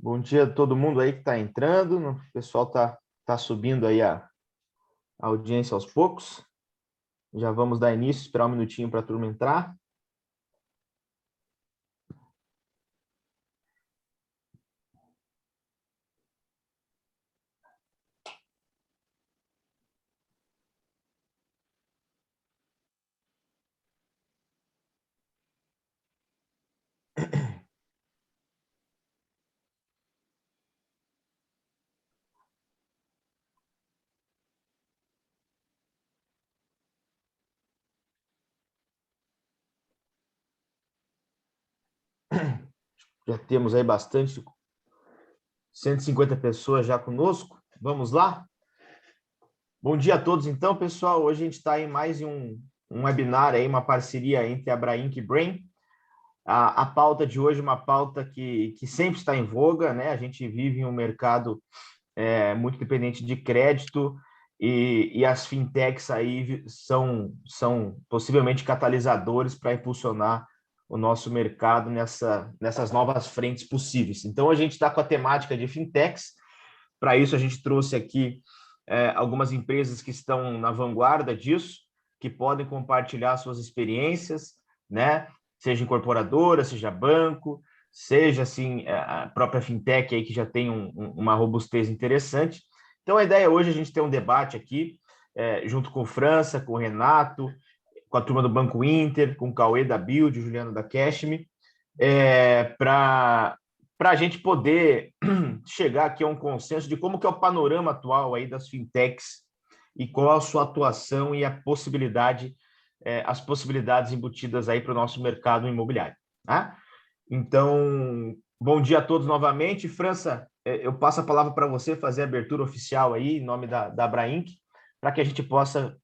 Bom dia a todo mundo aí que está entrando. O pessoal tá subindo aí a audiência aos poucos. Já vamos dar início, esperar um minutinho para a turma entrar. Já temos aí bastante, 150 pessoas já conosco. Vamos lá? Bom dia a todos, então, pessoal. Hoje a gente está em mais um webinar aí, uma parceria entre a Abrainc e Brain. A pauta de hoje é uma pauta que sempre está em voga, né? A gente vive em um mercado muito dependente de crédito e as fintechs aí são possivelmente catalisadores para impulsionar o nosso mercado nessas novas frentes possíveis. Então, a gente está com a temática de fintechs. Para isso, a gente trouxe aqui algumas empresas que estão na vanguarda disso, que podem compartilhar suas experiências, né? Seja incorporadora, seja banco, seja assim a própria fintech aí que já tem uma robustez interessante. Então a ideia hoje é a gente ter um debate aqui junto com o França, com o Renato, com a turma do Banco Inter, com o Cauê da Build, o Juliano da Cashme, para a gente poder chegar aqui a um consenso de como que é o panorama atual aí das fintechs e qual a sua atuação e a possibilidade, as possibilidades embutidas aí para o nosso mercado imobiliário. Tá? Então, bom dia a todos novamente. França, eu passo a palavra para você fazer a abertura oficial aí, em nome da Abrainc, para que a gente possa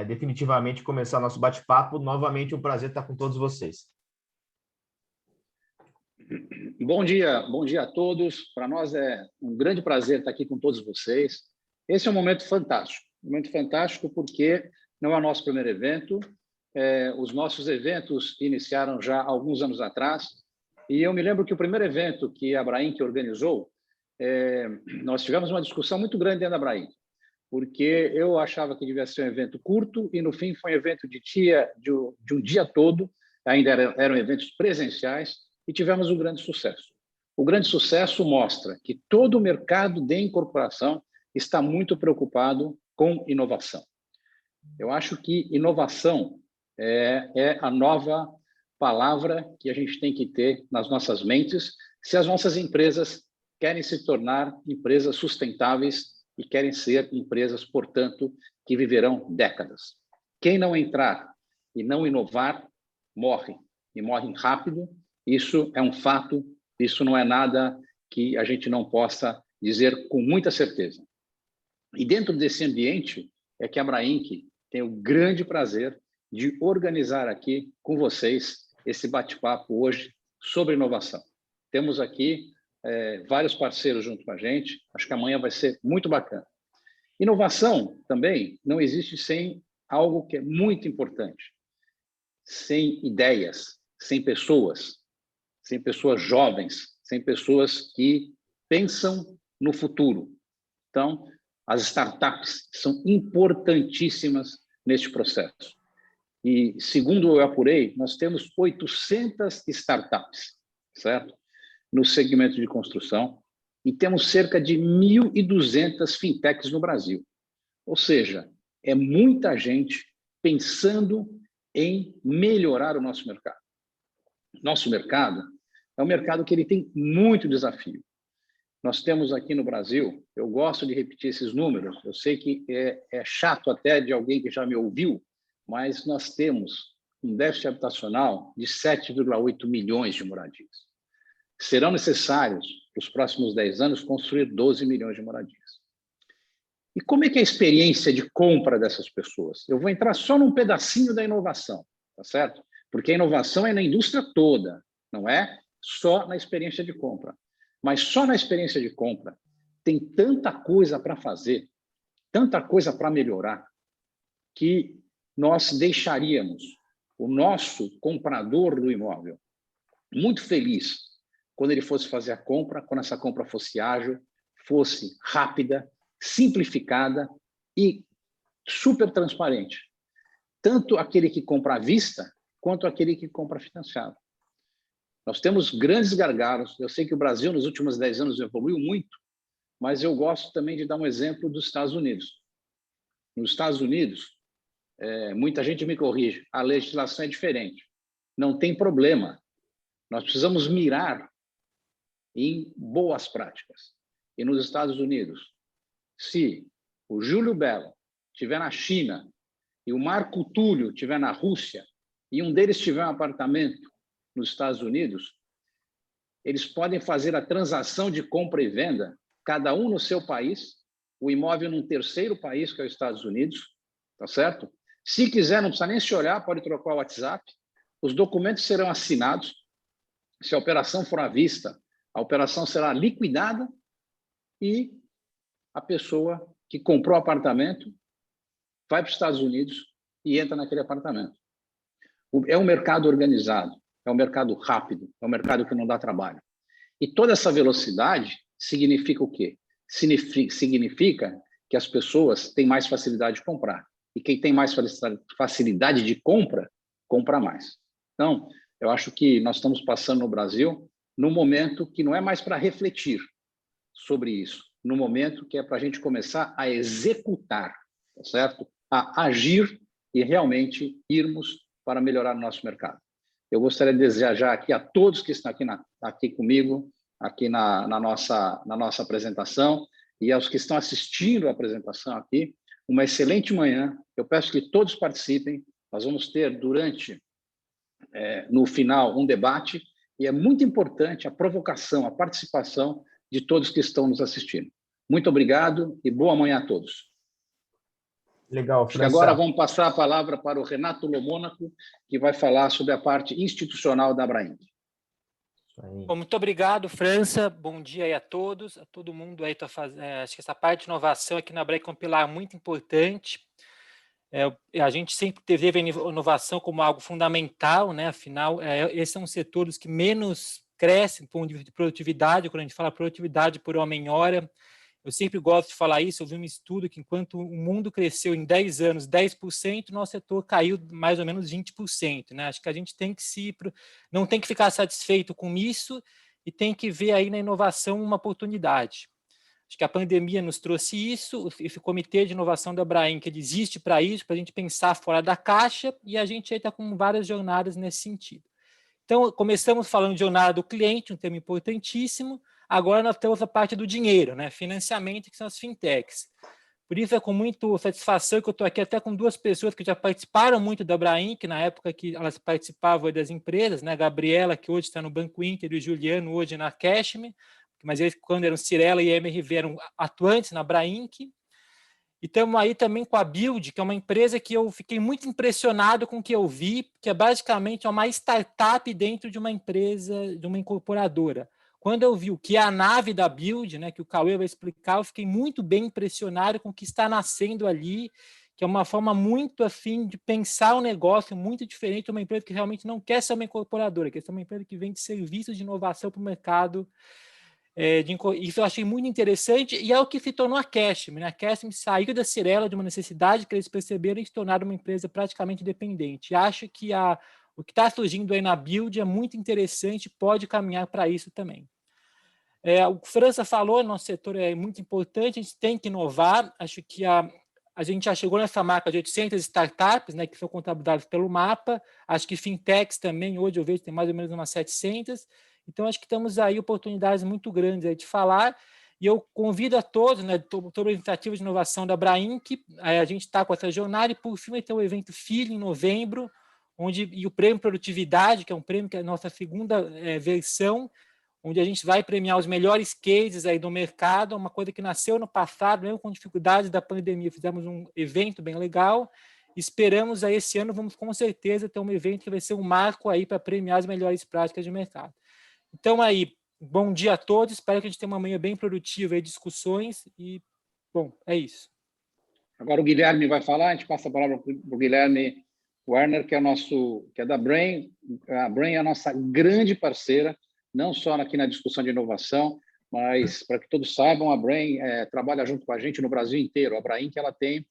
definitivamente começar nosso bate-papo. Novamente, um prazer estar com todos vocês. Bom dia a todos. Para nós é um grande prazer estar aqui com todos vocês. Esse é um momento fantástico porque não é o nosso primeiro evento. Os nossos eventos iniciaram já há alguns anos atrás e eu me lembro que o primeiro evento que a Abrainc organizou, nós tivemos uma discussão muito grande dentro da Abrainc, porque eu achava que devia ser um evento curto e no fim foi um evento de um dia todo, ainda eram eventos presenciais, e tivemos um grande sucesso. O grande sucesso mostra que todo o mercado de incorporação está muito preocupado com inovação. Eu acho que inovação é a nova palavra que a gente tem que ter nas nossas mentes se as nossas empresas querem se tornar empresas sustentáveis e querem ser empresas, portanto, que viverão décadas. Quem não entrar e não inovar, morre, e morre rápido. Isso é um fato, isso não é nada que a gente não possa dizer com muita certeza. E dentro desse ambiente é que a Abrainc tem o grande prazer de organizar aqui com vocês esse bate-papo hoje sobre inovação. Temos aqui vários parceiros junto com a gente, acho que amanhã vai ser muito bacana. Inovação também não existe sem algo que é muito importante, sem ideias, sem pessoas jovens, sem pessoas que pensam no futuro. Então, as startups são importantíssimas neste processo. E, segundo eu apurei, nós temos 800 startups, certo? No segmento de construção, e temos cerca de 1.200 fintechs no Brasil. Ou seja, é muita gente pensando em melhorar o nosso mercado. Nosso mercado é um mercado que ele tem muito desafio. Nós temos aqui no Brasil, eu gosto de repetir esses números, eu sei que é chato até de alguém que já me ouviu, mas nós temos um déficit habitacional de 7,8 milhões de moradias. Serão necessários, nos próximos 10 anos, construir 12 milhões de moradias. E como é que é a experiência de compra dessas pessoas? Eu vou entrar só num pedacinho da inovação, tá certo? Porque a inovação é na indústria toda, não é só na experiência de compra. Mas só na experiência de compra tem tanta coisa para fazer, tanta coisa para melhorar, que nós deixaríamos o nosso comprador do imóvel muito feliz quando ele fosse fazer a compra, quando essa compra fosse ágil, fosse rápida, simplificada e super transparente. Tanto aquele que compra à vista, quanto aquele que compra financiado. Nós temos grandes gargalos. Eu sei que o Brasil, nos últimos 10 anos, evoluiu muito, mas eu gosto também de dar um exemplo dos Estados Unidos. Nos Estados Unidos, muita gente me corrige, a legislação é diferente. Não tem problema. Nós precisamos mirar em boas práticas. E nos Estados Unidos, se o Júlio Belo estiver na China e o Marco Túlio estiver na Rússia e um deles tiver um apartamento nos Estados Unidos, eles podem fazer a transação de compra e venda, cada um no seu país, o imóvel num terceiro país, que é os Estados Unidos, tá certo? Se quiser, não precisa nem se olhar, pode trocar o WhatsApp, os documentos serão assinados, se a operação for à vista, a operação será liquidada e a pessoa que comprou o apartamento vai para os Estados Unidos e entra naquele apartamento. É um mercado organizado, é um mercado rápido, é um mercado que não dá trabalho. E toda essa velocidade significa o quê? Significa que as pessoas têm mais facilidade de comprar. E quem tem mais facilidade de compra, compra mais. Então, eu acho que nós estamos passando no Brasil num momento que não é mais para refletir sobre isso, no momento que é para a gente começar a executar, tá certo? A agir e realmente irmos para melhorar o nosso mercado. Eu gostaria de desejar aqui a todos que estão aqui comigo, aqui na nossa apresentação, e aos que estão assistindo a apresentação aqui, uma excelente manhã. Eu peço que todos participem. Nós vamos ter no final, um debate, e é muito importante a provocação, a participação de todos que estão nos assistindo. Muito obrigado e boa manhã a todos. Legal, Acho que agora vamos passar a palavra para o Renato Lomônaco, que vai falar sobre a parte institucional da Abrainc. Bom, muito obrigado, França. Bom dia aí a todos, a todo mundo aí. Acho que essa parte de inovação aqui na Abrainc é um pilar muito importante. A gente sempre teve a inovação como algo fundamental, né? Afinal, esses são os setores que menos crescem por de produtividade. Quando a gente fala produtividade por homem-hora, eu sempre gosto de falar isso. Eu vi um estudo que enquanto o mundo cresceu em 10 anos 10%, nosso setor caiu mais ou menos 20%. Né? Acho que a gente tem que não tem que ficar satisfeito com isso e tem que ver aí na inovação uma oportunidade. Acho que a pandemia nos trouxe isso, esse comitê de inovação da Abrainc, ele existe para isso, para a gente pensar fora da caixa, e a gente aí está com várias jornadas nesse sentido. Então, começamos falando de jornada do cliente, um tema importantíssimo. Agora nós temos a parte do dinheiro, né? Financiamento, que são as fintechs. Por isso é com muita satisfação que eu estou aqui até com duas pessoas que já participaram muito da Abrainc, na época que elas participavam das empresas, né? A Gabriela, que hoje está no Banco Inter, e o Juliano, hoje na Cashme, mas eles, quando eram Cirela e MRV, eram atuantes na Abrainc. E estamos aí também com a Build, que é uma empresa que eu fiquei muito impressionado com o que eu vi, que é basicamente uma startup dentro de uma empresa, de uma incorporadora. Quando eu vi o que é a nave da Build, né, que o Cauê vai explicar, eu fiquei muito bem impressionado com o que está nascendo ali, que é uma forma muito afim de pensar um negócio muito diferente, uma empresa que realmente não quer ser uma incorporadora, quer ser uma empresa que vende serviços de inovação para o mercado. Isso eu achei muito interessante, e é o que se tornou a Cashme. Né? A Cashme saiu da Cirela de uma necessidade que eles perceberam e se tornaram uma empresa praticamente independente. E acho que o que está surgindo aí na Build é muito interessante, pode caminhar para isso também. O que França falou, nosso setor é muito importante, a gente tem que inovar. Acho que a gente já chegou nessa marca de 800 startups, né, que são contabilizadas pelo mapa. Acho que fintechs também, hoje eu vejo que tem mais ou menos umas 700. Então, acho que temos aí oportunidades muito grandes aí de falar, e eu convido a todos, né, toda a iniciativa de inovação da Abrainc, a gente está com essa jornada, e por fim vai ter o evento Filho em novembro, e o prêmio Produtividade, que é um prêmio que é a nossa segunda versão, onde a gente vai premiar os melhores cases aí do mercado, uma coisa que nasceu no passado, mesmo com dificuldades da pandemia, fizemos um evento bem legal, esperamos aí esse ano, vamos com certeza ter um evento que vai ser um marco aí para premiar as melhores práticas de mercado. Então, aí, bom dia a todos. Espero que a gente tenha uma manhã bem produtiva, aí, discussões. E, bom, é isso. Agora o Guilherme vai falar, a gente passa a palavra para o Guilherme Werner, que é da Brain. A Brain é a nossa grande parceira. não só aqui na discussão de inovação, mas para que todos saibam, a Brain trabalha junto com a gente no Brasil inteiro. A Brain que ela tem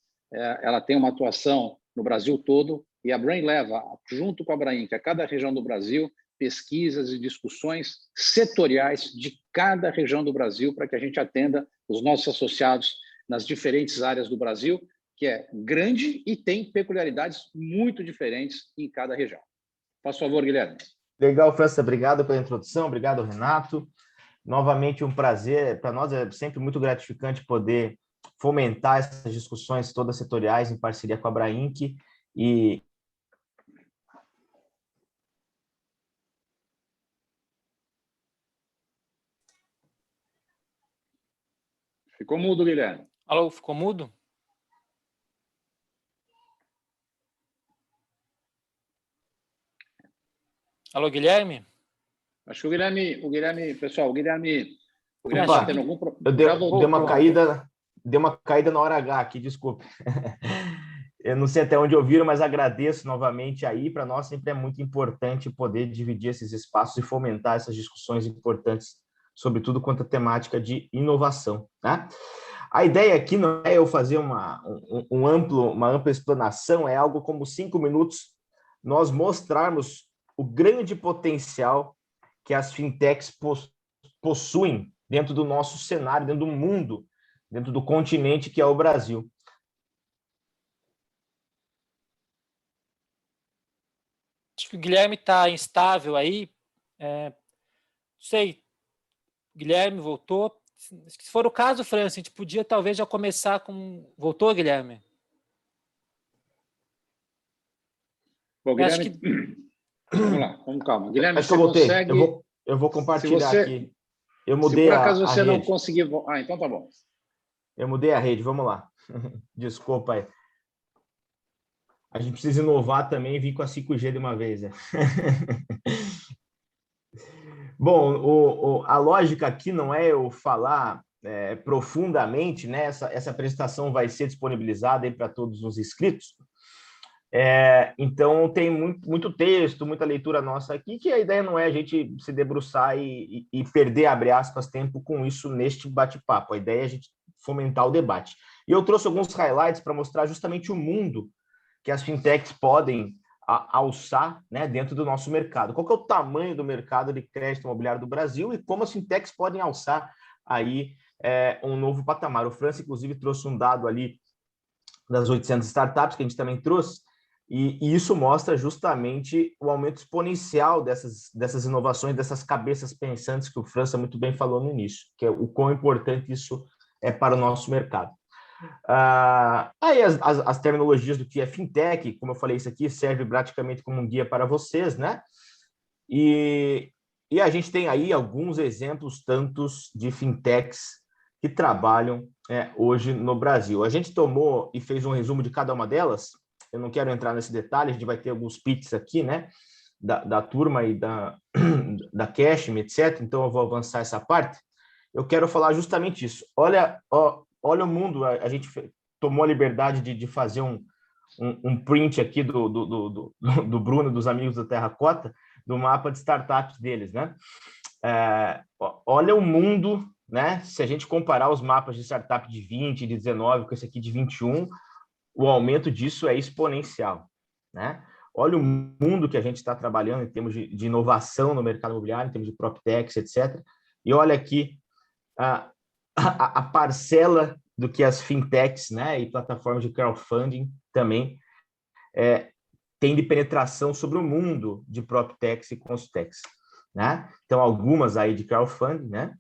uma atuação no Brasil todo, e a Brain leva, junto com a Brain, que é cada região do Brasil, pesquisas e discussões setoriais de cada região do Brasil para que a gente atenda os nossos associados nas diferentes áreas do Brasil, que é grande e tem peculiaridades muito diferentes em cada região. Faz favor, Guilherme. Legal, França, obrigado pela introdução, obrigado, Renato. Novamente, um prazer, para nós é sempre muito gratificante poder fomentar essas discussões todas setoriais em parceria com a Brainc e Ficou mudo, Guilherme. Alô, ficou mudo? Alô, Guilherme? Acho que o Guilherme, pessoal, o Guilherme Opa, está tendo algum problema. Deu uma caída na hora H aqui, desculpe. Eu não sei até onde ouviram, mas agradeço novamente aí. Para nós sempre é muito importante poder dividir esses espaços e fomentar essas discussões importantes, sobretudo quanto à temática de inovação, né? A ideia aqui não é eu fazer uma ampla explanação, é algo como 5 minutos nós mostrarmos o grande potencial que as fintechs possuem dentro do nosso cenário, dentro do mundo, dentro do continente que é o Brasil. Acho que o Guilherme está instável aí. Não sei, Guilherme voltou. Se for o caso, França, a gente podia talvez já começar com... Voltou, Guilherme? Bom, Guilherme... Vamos lá, vamos calma. Guilherme, acho que eu voltei. Consegue... Eu vou compartilhar aqui. Eu mudei se por acaso você não rede. conseguir... então tá bom. Eu mudei a rede, vamos lá. Desculpa aí. A gente precisa inovar também e vir com a 5G de uma vez. Né? Bom, a lógica aqui não é eu falar profundamente, né? Essa apresentação vai ser disponibilizada para todos os inscritos. Então, tem muito texto, muita leitura nossa aqui, que a ideia não é a gente se debruçar e perder, abre aspas, tempo com isso neste bate-papo. A ideia é a gente fomentar o debate. E eu trouxe alguns highlights para mostrar justamente o mundo que as fintechs podem alçar, né, dentro do nosso mercado. Qual que é o tamanho do mercado de crédito imobiliário do Brasil e como as fintechs podem alçar aí um novo patamar. O França, inclusive, trouxe um dado ali das 800 startups, que a gente também trouxe, e isso mostra justamente o aumento exponencial dessas inovações, dessas cabeças pensantes que o França muito bem falou no início, que é o quão importante isso é para o nosso mercado. Aí as terminologias do que é fintech, como eu falei, isso aqui serve praticamente como um guia para vocês, né? E a gente tem aí alguns exemplos tantos de fintechs que trabalham hoje no Brasil. A gente tomou e fez um resumo de cada uma delas. Eu não quero entrar nesse detalhe, a gente vai ter alguns pitches aqui, né? Da turma e da Cashme, etc. Então eu vou avançar essa parte. Eu quero falar justamente isso. Olha o mundo, a gente tomou a liberdade de fazer um print aqui do Bruno, dos amigos da Terracota, do mapa de startups deles, né? Olha o mundo, né? Se a gente comparar os mapas de startup de 20, de 19 com esse aqui de 21, o aumento disso é exponencial, né? Olha o mundo que a gente está trabalhando em termos de inovação no mercado imobiliário, em termos de PropTechs, etc. E olha aqui a parcela do que as fintechs, né, e plataformas de crowdfunding também tem de penetração sobre o mundo de PropTechs e Consultechs, né? Então, algumas aí de crowdfunding, né?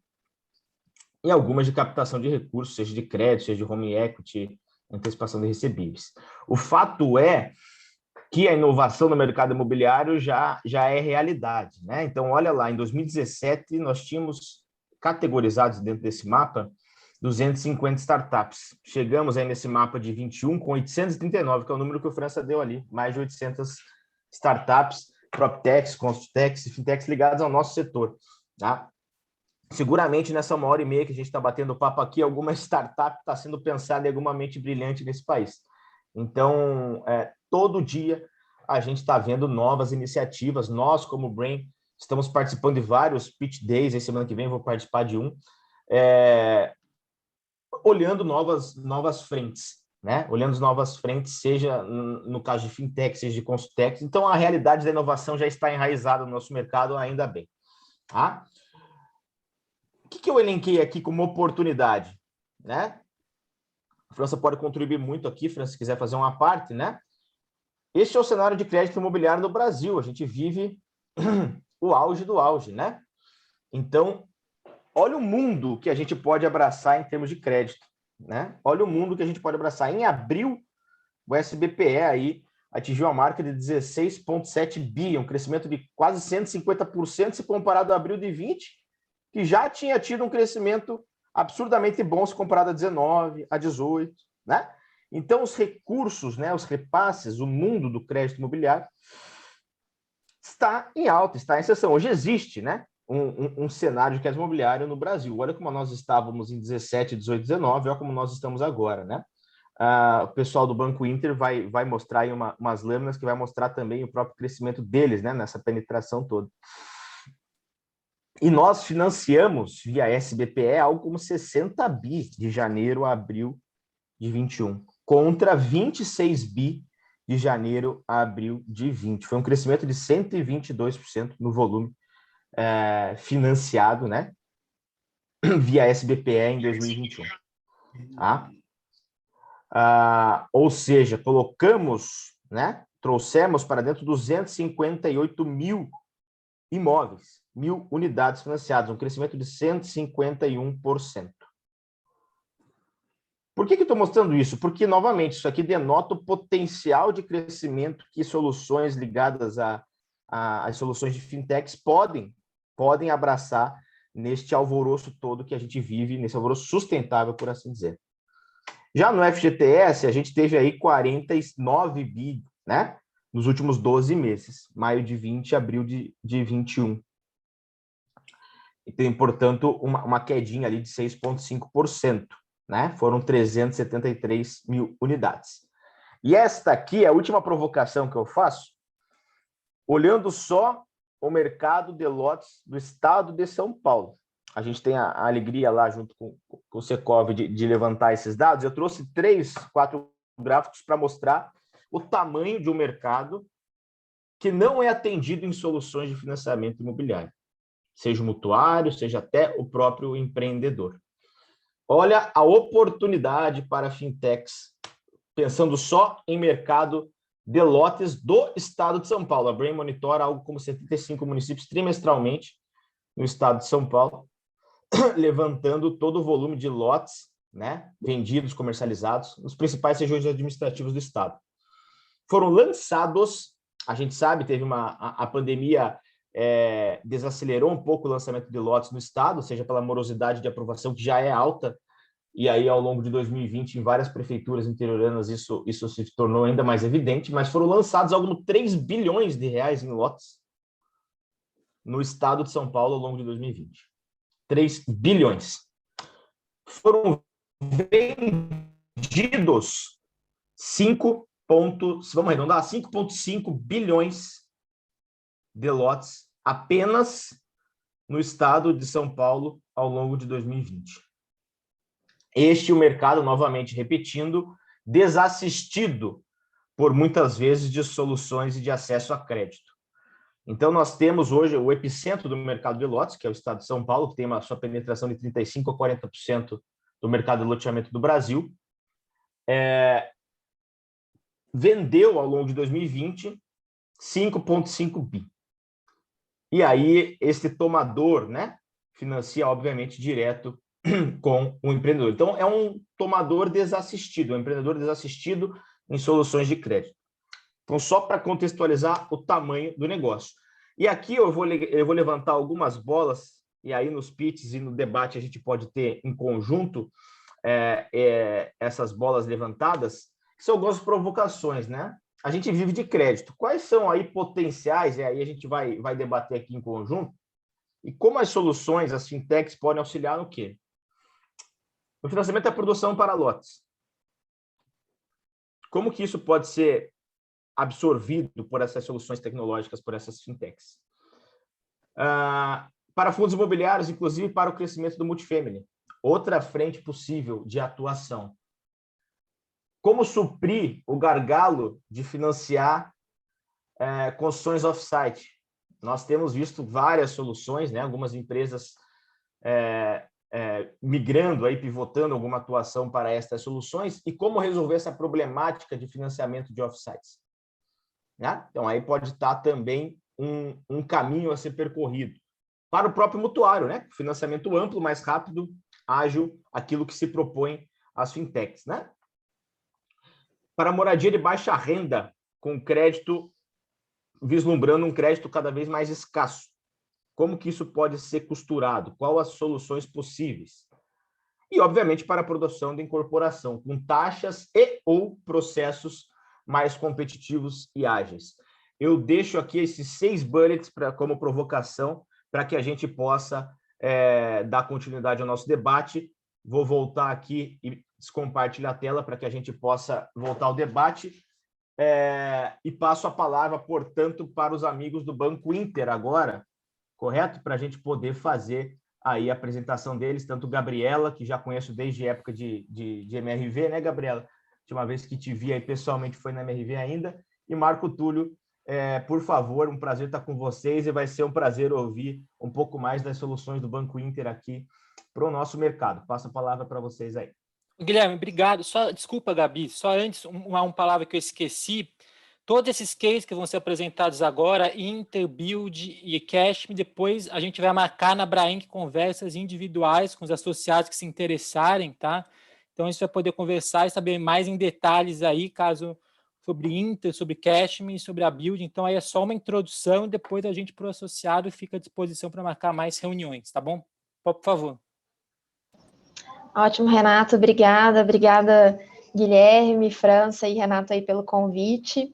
E algumas de captação de recursos, seja de crédito, seja de home equity, antecipação de recebíveis. O fato é que a inovação no mercado imobiliário já é realidade, né? Então, olha lá, em 2017, nós tínhamos categorizados dentro desse mapa 250 startups. Chegamos aí nesse mapa de 21 com 839, que é o número que o França deu ali, mais de 800 startups, PropTechs, Consultechs e Fintechs ligadas ao nosso setor, tá? Seguramente nessa 1h30 que a gente está batendo papo aqui, alguma startup está sendo pensada em alguma mente brilhante nesse país. Então, todo dia a gente está vendo novas iniciativas. Nós, como Brain, Estamos participando de vários pitch days, semana que vem vou participar de um, olhando novas frentes, né? Olhando novas frentes, seja no caso de fintech, seja de consultech. Então, a realidade da inovação já está enraizada no nosso mercado, ainda bem. Tá? O que eu elenquei aqui como oportunidade, né? A França pode contribuir muito aqui, França, se quiser fazer uma parte, né? Este é o cenário de crédito imobiliário no Brasil. A gente vive o auge do auge, né? Então, olha o mundo que a gente pode abraçar em termos de crédito, né? Olha o mundo que a gente pode abraçar. Em abril, o SBPE aí atingiu a marca de 16,7 bi, um crescimento de quase 150% se comparado a abril de 20, que já tinha tido um crescimento absurdamente bom se comparado a 19, a 18, né? Então, os recursos, né, os repasses, o mundo do crédito imobiliário está em alta, está em exceção. Hoje existe, né, um cenário de crédito imobiliário no Brasil. Olha como nós estávamos em 17, 18, 19, olha como nós estamos agora, né? O pessoal do Banco Inter vai mostrar aí umas lâminas que vai mostrar também o próprio crescimento deles, né, nessa penetração toda. E nós financiamos via SBPE algo como 60 bi de janeiro a abril de 21, contra 26 bi de janeiro a abril de 20. Foi um crescimento de 122% no volume financiado, né, via SBPE em 2021. Tá? Ou seja, colocamos, né, trouxemos para dentro 258 mil imóveis, 1.000 unidades financiadas, um crescimento de 151%. Por que eu estou mostrando isso? Porque, novamente, isso aqui denota o potencial de crescimento que soluções ligadas às soluções de fintechs podem abraçar neste alvoroço todo que a gente vive, nesse alvoroço sustentável, por assim dizer. Já no FGTS, a gente teve aí 49 bi, né, nos últimos 12 meses, maio de 20, abril de 21. E tem, portanto, uma quedinha ali de 6,5%. Né? Foram 373 mil unidades. E esta aqui é a última provocação que eu faço, olhando só o mercado de lotes do estado de São Paulo. A gente tem a alegria lá, junto com o Secov, de levantar esses dados. Eu trouxe 3, 4 gráficos para mostrar o tamanho de um mercado que não é atendido em soluções de financiamento imobiliário, seja o mutuário, seja até o próprio empreendedor. Olha a oportunidade para fintechs, pensando só em mercado de lotes do estado de São Paulo. A Brain monitora algo como 75 municípios trimestralmente no estado de São Paulo, levantando todo o volume de lotes, né, vendidos, comercializados, nos principais regiões administrativas do estado. Foram lançados, a gente sabe, teve a pandemia desacelerou um pouco o lançamento de lotes no estado, seja pela morosidade de aprovação, que já é alta, e aí ao longo de 2020, em várias prefeituras interioranas, isso se tornou ainda mais evidente, mas foram lançados algo como 3 bilhões de reais em lotes no estado de São Paulo ao longo de 2020. 3 bilhões. Foram vendidos 5,5 bilhões de lotes apenas no estado de São Paulo ao longo de 2020. Este é o mercado, novamente repetindo, desassistido por muitas vezes de soluções e de acesso a crédito. Então, nós temos hoje o epicentro do mercado de lotes, que é o estado de São Paulo, que tem uma sua penetração de 35% a 40% do mercado de loteamento do Brasil. Vendeu, ao longo de 2020, 5,5 bi. E aí, esse tomador, né, financia, obviamente, direto com o empreendedor. Então, é um tomador desassistido, um empreendedor desassistido em soluções de crédito. Então, só para contextualizar o tamanho do negócio. E aqui eu vou levantar algumas bolas, e aí nos pitches e no debate a gente pode ter em conjunto essas bolas levantadas, que são algumas provocações, né? A gente vive de crédito. Quais são aí potenciais, e aí a gente vai debater aqui em conjunto, e como as soluções, as fintechs, podem auxiliar no quê? No financiamento da produção para lotes. Como que isso pode ser absorvido por essas soluções tecnológicas, por essas fintechs? Para fundos imobiliários, inclusive para o crescimento do multifamily. Outra frente possível de atuação. Como suprir o gargalo de financiar construções off-site? Nós temos visto várias soluções, né? Algumas empresas migrando, aí, pivotando alguma atuação para estas soluções, e como resolver essa problemática de financiamento de off-sites. Né? Então, aí pode estar também um caminho a ser percorrido. Para o próprio mutuário, né? Financiamento amplo, mais rápido, ágil, aquilo que se propõe às fintechs. Né? Para moradia de baixa renda, com crédito, vislumbrando um crédito cada vez mais escasso. Como que isso pode ser costurado? Quais as soluções possíveis? E, obviamente, para a produção de incorporação, com taxas e ou processos mais competitivos e ágeis. Eu deixo aqui esses 6 bullets como provocação para que a gente possa dar continuidade ao nosso debate. Vou voltar aqui e descompartilhar a tela para que a gente possa voltar ao debate. E passo a palavra, portanto, para os amigos do Banco Inter agora, correto? Para a gente poder fazer aí a apresentação deles, tanto Gabriela, que já conheço desde a época de MRV, né, Gabriela? A última vez que te vi aí pessoalmente foi na MRV ainda. E Marco Túlio, por favor, um prazer estar com vocês e vai ser um prazer ouvir um pouco mais das soluções do Banco Inter aqui para o nosso mercado. Passo a palavra para vocês aí. Guilherme, obrigado. Desculpa, Gabi, só antes, uma palavra que eu esqueci. Todos esses cases que vão ser apresentados agora, Inter, Build e Cashme, depois a gente vai marcar na Brainc conversas individuais com os associados que se interessarem, tá? Então, a gente vai poder conversar e saber mais em detalhes aí, caso sobre Inter, sobre Cashme e sobre a Build. Então, aí é só uma introdução, depois a gente, para o associado, fica à disposição para marcar mais reuniões, tá bom? Por favor. Ótimo, Renato, obrigada, Guilherme, França e Renato aí pelo convite.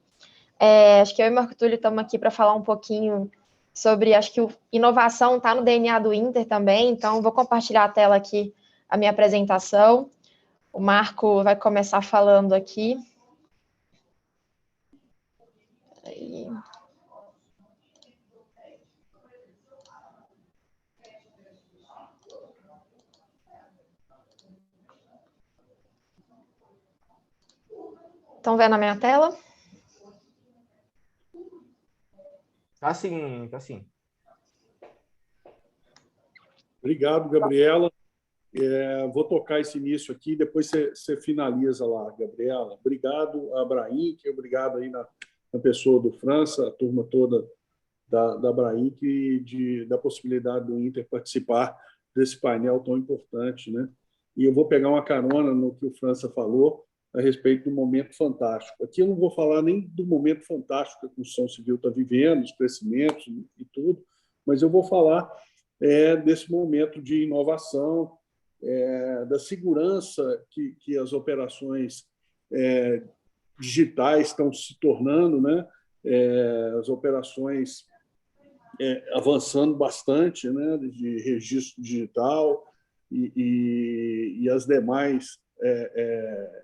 Acho que eu e Marco Túlio estamos aqui para falar um pouquinho sobre, acho que inovação está no DNA do Inter também, então vou compartilhar a tela aqui, a minha apresentação. O Marco vai começar falando aqui. Aí. Estão vendo a minha tela? Tá sim, tá sim. Obrigado, Gabriela. Vou tocar esse início aqui, depois você finaliza lá, Gabriela. Obrigado a Brainc, obrigado aí na pessoa do França, a turma toda da Brainc e da possibilidade do Inter participar desse painel tão importante, né? E eu vou pegar uma carona no que o França falou a respeito do momento fantástico. Aqui eu não vou falar nem do momento fantástico que a construção civil está vivendo, os crescimentos e tudo, mas eu vou falar desse momento de inovação, da segurança que as operações digitais estão se tornando, né? As operações avançando bastante, né? De registro digital e as demais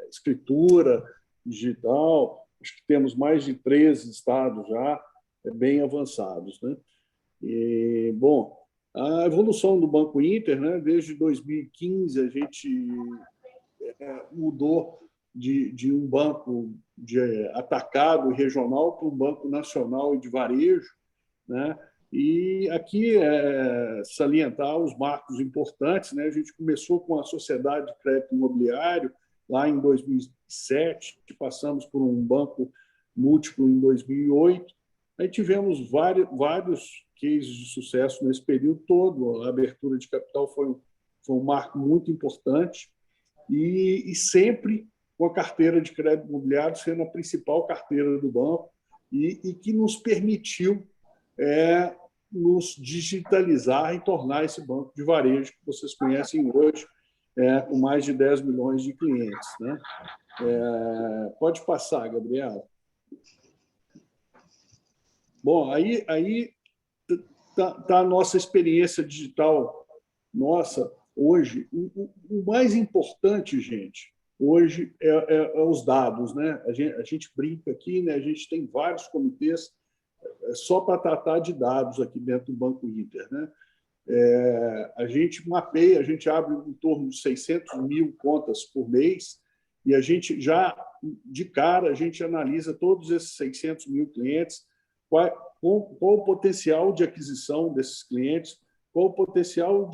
escritura digital. Acho que temos mais de 13 estados já bem avançados, né? E, bom, a evolução do Banco Inter, né? Desde 2015, a gente mudou de um banco de atacado e regional para um banco nacional e de varejo, né? E aqui salientar os marcos importantes, né? A gente começou com a Sociedade de Crédito Imobiliário lá em 2007, passamos por um banco múltiplo em 2008. Aí tivemos vários cases de sucesso nesse período todo. A abertura de capital foi um marco muito importante e sempre com a carteira de crédito imobiliário sendo a principal carteira do banco e que nos permitiu nos digitalizar e tornar esse banco de varejo que vocês conhecem hoje, com mais de 10 milhões de clientes, né? Pode passar, Gabriela. Bom, aí tá a nossa experiência digital. Nossa, hoje, o mais importante, gente, hoje é os dados, né? A gente brinca aqui, né? A gente tem vários comitês só para tratar de dados aqui dentro do Banco Inter, né? A gente mapeia, a gente abre em torno de 600 mil contas por mês e a gente já, de cara, a gente analisa todos esses 600 mil clientes, qual o potencial de aquisição desses clientes, qual o potencial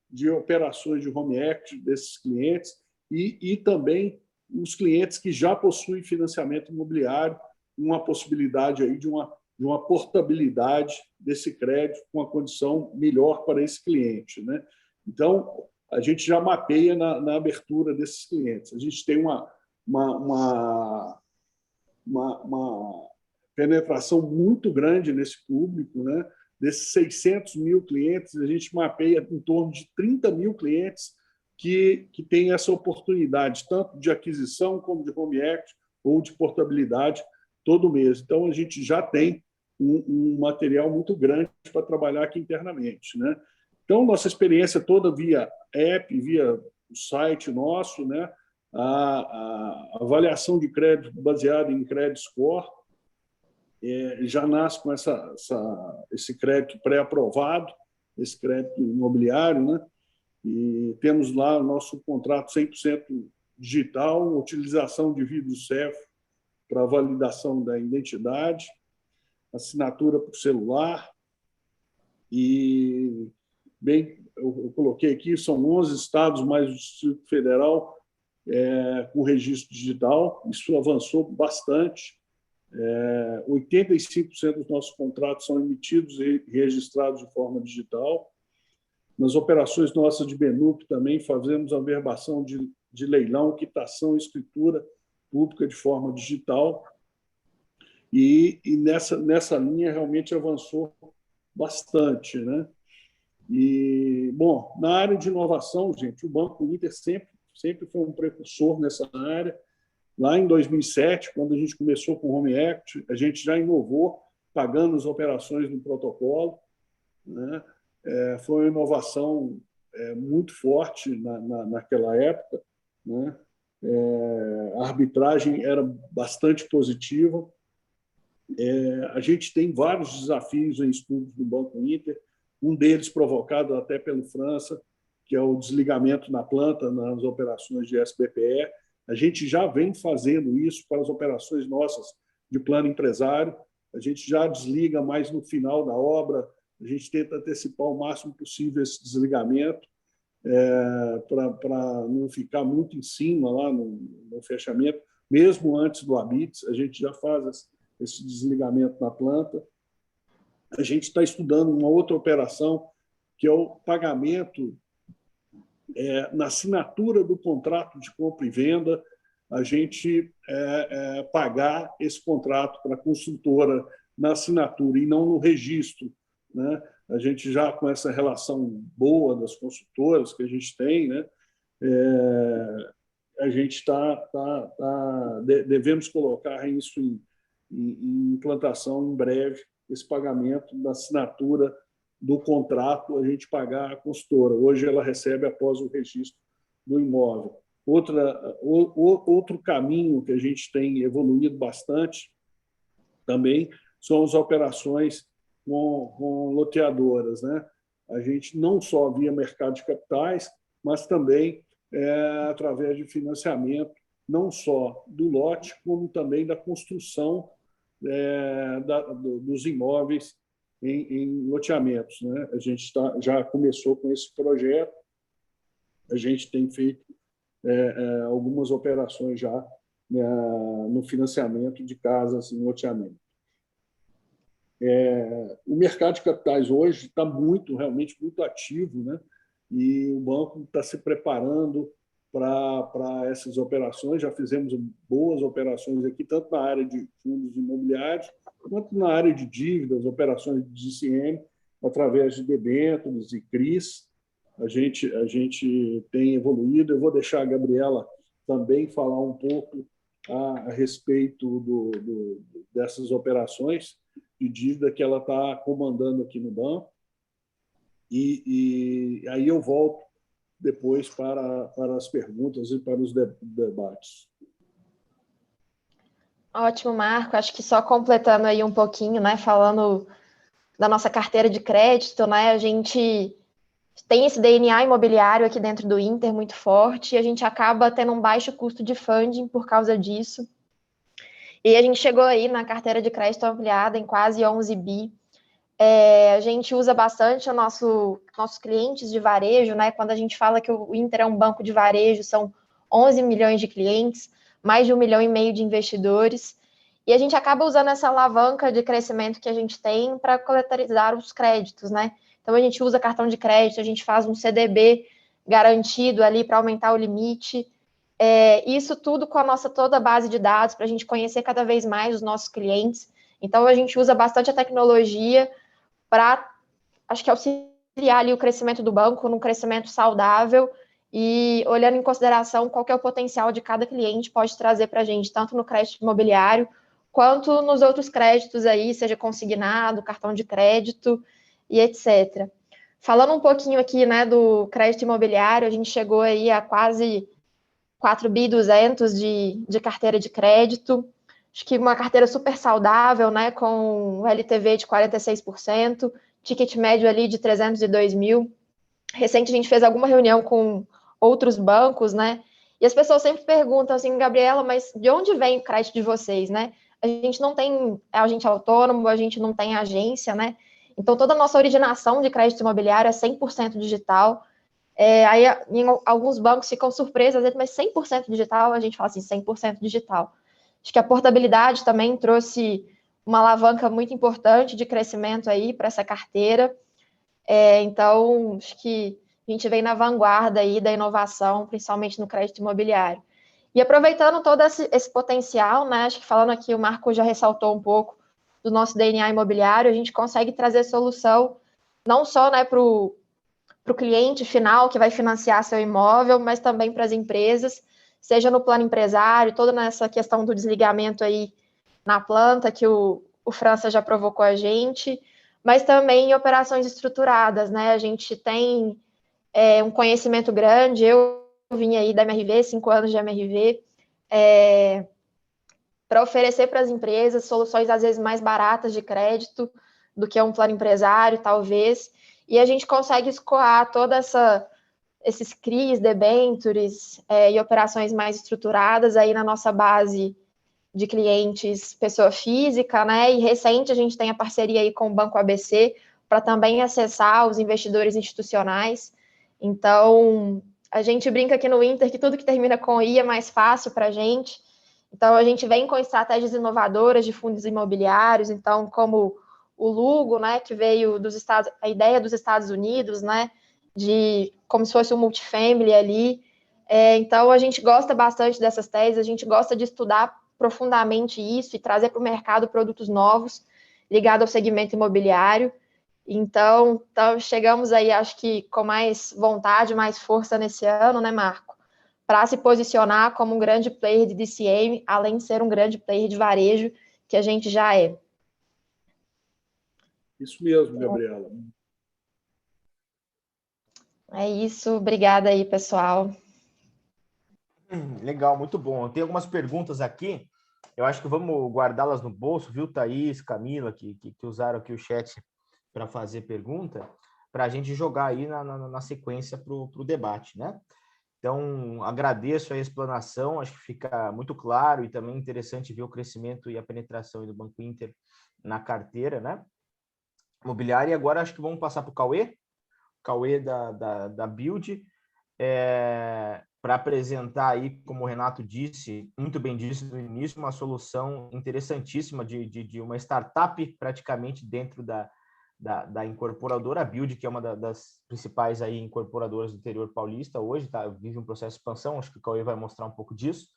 de operações de home equity desses clientes e também os clientes que já possuem financiamento imobiliário, uma possibilidade aí de uma portabilidade desse crédito com uma condição melhor para esse cliente, né? Então, a gente já mapeia na abertura desses clientes. A gente tem uma penetração muito grande nesse público, né? Desses 600 mil clientes, a gente mapeia em torno de 30 mil clientes que têm essa oportunidade, tanto de aquisição como de home equity ou de portabilidade todo mês. Então, a gente já tem um material muito grande para trabalhar aqui internamente, né? Então, nossa experiência toda via app, via o site nosso, né? A avaliação de crédito baseada em credit score já nasce com esse crédito pré-aprovado, esse crédito imobiliário, né? E temos lá o nosso contrato 100% digital, utilização de vidro CEF para validação da identidade, assinatura por celular e, bem, eu coloquei aqui, são 11 estados mais o Distrito Federal com registro digital, isso avançou bastante. 85% dos nossos contratos são emitidos e registrados de forma digital. Nas operações nossas de BNUP também fazemos a averbação de leilão, quitação e escritura pública de forma digital. E nessa linha realmente avançou bastante, né? E, bom, na área de inovação, gente, o Banco Inter sempre foi um precursor nessa área. Lá em 2007, quando a gente começou com o Home Equity, a gente já inovou, pagando as operações no protocolo, né? Foi uma inovação muito forte naquela época, né? A arbitragem era bastante positiva. A gente tem vários desafios em estudos do Banco Inter, um deles provocado até pelo França, que é o desligamento na planta nas operações de SBPE. A gente já vem fazendo isso para as operações nossas de plano empresário. A gente já desliga mais no final da obra, a gente tenta antecipar o máximo possível esse desligamento para não ficar muito em cima lá no fechamento. Mesmo antes do ABITS, a gente já faz esse desligamento na planta. A gente está estudando uma outra operação, que é o pagamento na assinatura do contrato de compra e venda, a gente pagar esse contrato para a construtora na assinatura e não no registro, né? A gente já, com essa relação boa das construtoras que a gente tem, né? A gente devemos colocar isso em implantação em breve, esse pagamento da assinatura do contrato, a gente pagar a consultora. Hoje ela recebe após o registro do imóvel. Outro caminho que a gente tem evoluído bastante também são as operações com loteadoras, né? A gente não só via mercado de capitais, mas também através de financiamento, não só do lote, como também da construção dos imóveis em loteamentos, né? A gente já começou com esse projeto, a gente tem feito algumas operações já no financiamento de casas em loteamento. O mercado de capitais hoje está realmente muito ativo, né? E o banco está se preparando para essas operações. Já fizemos boas operações aqui, tanto na área de fundos imobiliários, quanto na área de dívidas, operações de DCM, através de debêntures e CRIs. A gente tem evoluído. Eu vou deixar a Gabriela também falar um pouco a respeito dessas operações de dívida que ela está comandando aqui no banco. E aí eu volto depois para as perguntas e para os debates. Ótimo, Marco. Acho que só completando aí um pouquinho, né, falando da nossa carteira de crédito, né, a gente tem esse DNA imobiliário aqui dentro do Inter muito forte e a gente acaba tendo um baixo custo de funding por causa disso. E a gente chegou aí na carteira de crédito ampliada em quase 11 bi. A gente usa bastante nossos clientes de varejo, né? Quando a gente fala que o Inter é um banco de varejo, são 11 milhões de clientes, mais de 1,5 milhão de investidores. E a gente acaba usando essa alavanca de crescimento que a gente tem para colateralizar os créditos, né? Então, a gente usa cartão de crédito, a gente faz um CDB garantido ali para aumentar o limite. Isso tudo com a nossa toda a base de dados, para a gente conhecer cada vez mais os nossos clientes. Então, a gente usa bastante a tecnologia para, acho que, auxiliar ali o crescimento do banco num crescimento saudável e olhando em consideração qual que é o potencial de cada cliente pode trazer para a gente, tanto no crédito imobiliário, quanto nos outros créditos aí, seja consignado, cartão de crédito e etc. Falando um pouquinho aqui, né, do crédito imobiliário, a gente chegou aí a quase 4.200 de carteira de crédito, acho que uma carteira super saudável, né, com LTV de 46%, ticket médio ali de 302 mil. Recente a gente fez alguma reunião com outros bancos, né, e as pessoas sempre perguntam assim, Gabriela, mas de onde vem o crédito de vocês, né? A gente não tem agente autônomo, a gente não tem agência, né? Então, toda a nossa originação de crédito imobiliário é 100% digital. Aí, em alguns bancos ficam surpresos, às vezes, mas 100% digital, a gente fala assim, 100% digital. Acho que a portabilidade também trouxe uma alavanca muito importante de crescimento aí para essa carteira. Então, acho que a gente vem na vanguarda aí da inovação, principalmente no crédito imobiliário. E aproveitando todo esse potencial, né, acho que falando aqui, o Marco já ressaltou um pouco do nosso DNA imobiliário, a gente consegue trazer solução não só, né, para o cliente final que vai financiar seu imóvel, mas também para as empresas, seja no plano empresário, toda nessa questão do desligamento aí na planta, que o França já provocou a gente, mas também em operações estruturadas, né? A gente tem um conhecimento grande, eu vim aí da MRV, 5 anos de MRV, para oferecer para as empresas soluções às vezes mais baratas de crédito do que um plano empresário, talvez, e a gente consegue escoar toda esses CRIs, debentures e operações mais estruturadas aí na nossa base de clientes pessoa física, né? E recente a gente tem a parceria aí com o Banco ABC para também acessar os investidores institucionais. Então, a gente brinca aqui no Inter que tudo que termina com I é mais fácil para a gente. Então, a gente vem com estratégias inovadoras de fundos imobiliários, então, como o Lugo, né, que veio dos Estados, a ideia dos Estados Unidos, né, de como se fosse um multifamily ali. Então, a gente gosta bastante dessas teses, a gente gosta de estudar profundamente isso e trazer para o mercado produtos novos ligados ao segmento imobiliário. Então, chegamos aí, acho que com mais vontade, mais força nesse ano, né, Marco? Para se posicionar como um grande player de DCM, além de ser um grande player de varejo, que a gente já é. Isso mesmo, Gabriela. É isso, obrigada aí, pessoal. Legal, muito bom. Tem algumas perguntas aqui, eu acho que vamos guardá-las no bolso, viu, Thaís, Camila, que usaram aqui o chat para fazer pergunta, para a gente jogar aí na sequência para o debate, né? Então, agradeço a explanação, acho que fica muito claro e também interessante ver o crescimento e a penetração do Banco Inter na carteira, né? Imobiliária. E agora acho que vamos passar para o Cauê da Build, para apresentar aí, como o Renato disse, muito bem disse no início, uma solução interessantíssima de uma startup praticamente dentro da incorporadora. A Build, que é uma das principais aí incorporadoras do interior paulista hoje, vive um processo de expansão, acho que o Cauê vai mostrar um pouco disso,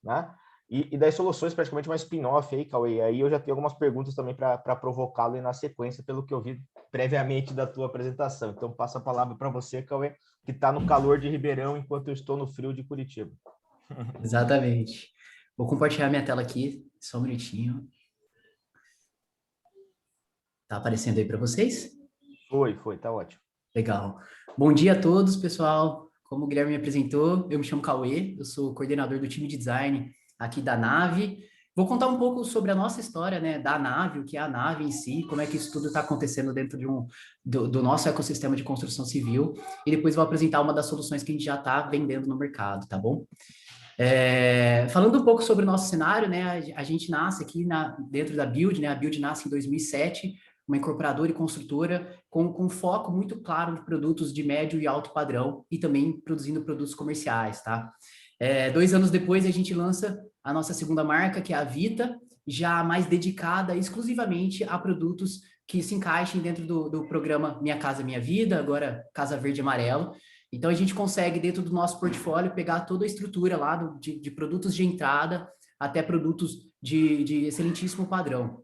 né? E das soluções, praticamente uma spin-off aí, Cauê. Aí eu já tenho algumas perguntas também para provocá-lo na sequência, pelo que eu vi previamente da tua apresentação. Então, passo a palavra para você, Cauê, que está no calor de Ribeirão, enquanto eu estou no frio de Curitiba. Exatamente. Vou compartilhar minha tela aqui, só um minutinho. Tá aparecendo aí para vocês? Foi, tá ótimo. Legal. Bom dia a todos, pessoal. Como o Guilherme me apresentou, eu me chamo Cauê, eu sou coordenador do time de design aqui da Nave. Vou contar um pouco sobre a nossa história, né, da nave, o que é a nave em si, como é que isso tudo está acontecendo dentro do nosso ecossistema de construção civil, e depois vou apresentar uma das soluções que a gente já está vendendo no mercado, tá bom? Falando um pouco sobre o nosso cenário, né, a gente nasce aqui dentro da Build, né, a Build nasce em 2007, uma incorporadora e construtora com foco muito claro de produtos de médio e alto padrão e também produzindo produtos comerciais, tá? 2 anos depois, a gente lança a nossa segunda marca, que é a Vita, já mais dedicada exclusivamente a produtos que se encaixem dentro do programa Minha Casa Minha Vida, agora Casa Verde e Amarelo. Então, a gente consegue, dentro do nosso portfólio, pegar toda a estrutura lá de produtos de entrada até produtos de excelentíssimo padrão.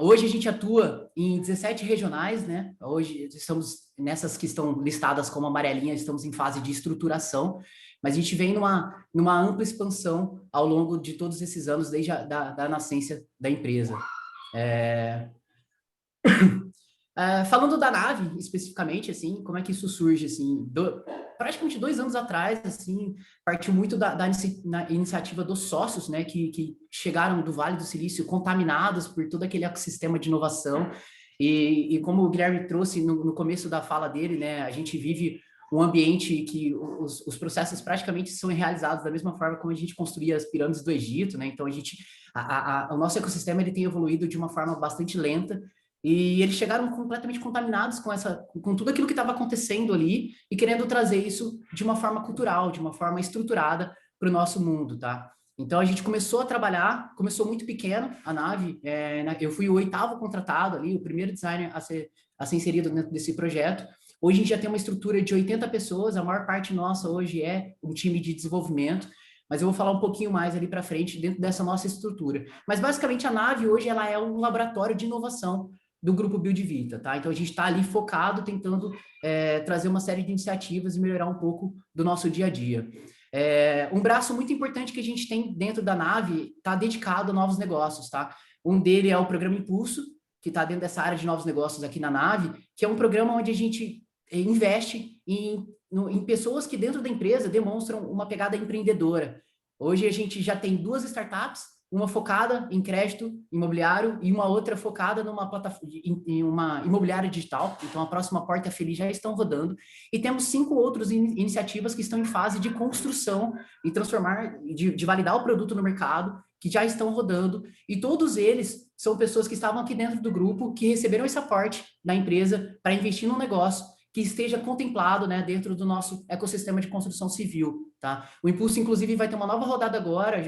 Hoje a gente atua em 17 regionais, né? Hoje estamos nessas que estão listadas como amarelinha, estamos em fase de estruturação, mas a gente vem numa ampla expansão ao longo de todos esses anos, desde da nascença da empresa. Falando da nave, especificamente, assim, como é que isso surge, assim, praticamente 2 anos atrás, assim, partiu muito da iniciativa dos sócios, né, que chegaram do Vale do Silício contaminados por todo aquele ecossistema de inovação, e como o Guilherme trouxe no começo da fala dele, né, a gente vive um ambiente que os processos praticamente são realizados da mesma forma como a gente construía as pirâmides do Egito, né, então o nosso ecossistema ele tem evoluído de uma forma bastante lenta, e eles chegaram completamente contaminados com tudo aquilo que estava acontecendo ali e querendo trazer isso de uma forma cultural, de uma forma estruturada para o nosso mundo, tá? Então, a gente começou a trabalhar, começou muito pequeno a nave, eu fui o 8º contratado ali, o primeiro designer a ser inserido dentro desse projeto. Hoje a gente já tem uma estrutura de 80 pessoas, a maior parte nossa hoje é um time de desenvolvimento, mas eu vou falar um pouquinho mais ali para frente dentro dessa nossa estrutura. Mas, basicamente, a nave hoje ela é um laboratório de inovação do grupo Build Vita, tá? Então, a gente está ali focado, tentando trazer uma série de iniciativas e melhorar um pouco do nosso dia a dia. Um braço muito importante que a gente tem dentro da nave está dedicado a novos negócios, tá? Um dele é o Programa Impulso, que está dentro dessa área de novos negócios aqui na nave, que é um programa onde a gente investe em pessoas que dentro da empresa demonstram uma pegada empreendedora. Hoje a gente já tem 2 startups, uma focada em crédito imobiliário e uma outra focada em uma imobiliária digital. Então, a próxima Porta Feliz já estão rodando. E temos 5 outras iniciativas que estão em fase de construção e transformar, de validar o produto no mercado, que já estão rodando. E todos eles são pessoas que estavam aqui dentro do grupo, que receberam esse aporte da empresa para investir num negócio que esteja contemplado, né, dentro do nosso ecossistema de construção civil, tá? O Impulso, inclusive, vai ter uma nova rodada agora,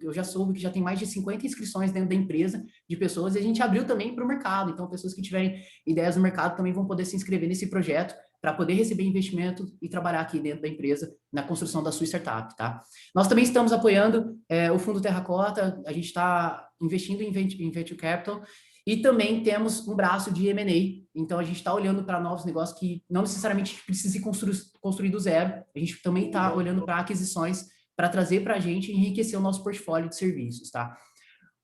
eu já soube que já tem mais de 50 inscrições dentro da empresa de pessoas, e a gente abriu também para o mercado, então pessoas que tiverem ideias no mercado também vão poder se inscrever nesse projeto para poder receber investimento e trabalhar aqui dentro da empresa na construção da sua startup, tá? Nós também estamos apoiando o Fundo Terracota, a gente está investindo em Venture Capital, e também temos um braço de M&A, então a gente está olhando para novos negócios que não necessariamente precisa construir do zero, a gente também está olhando para aquisições para trazer para a gente e enriquecer o nosso portfólio de serviços, tá?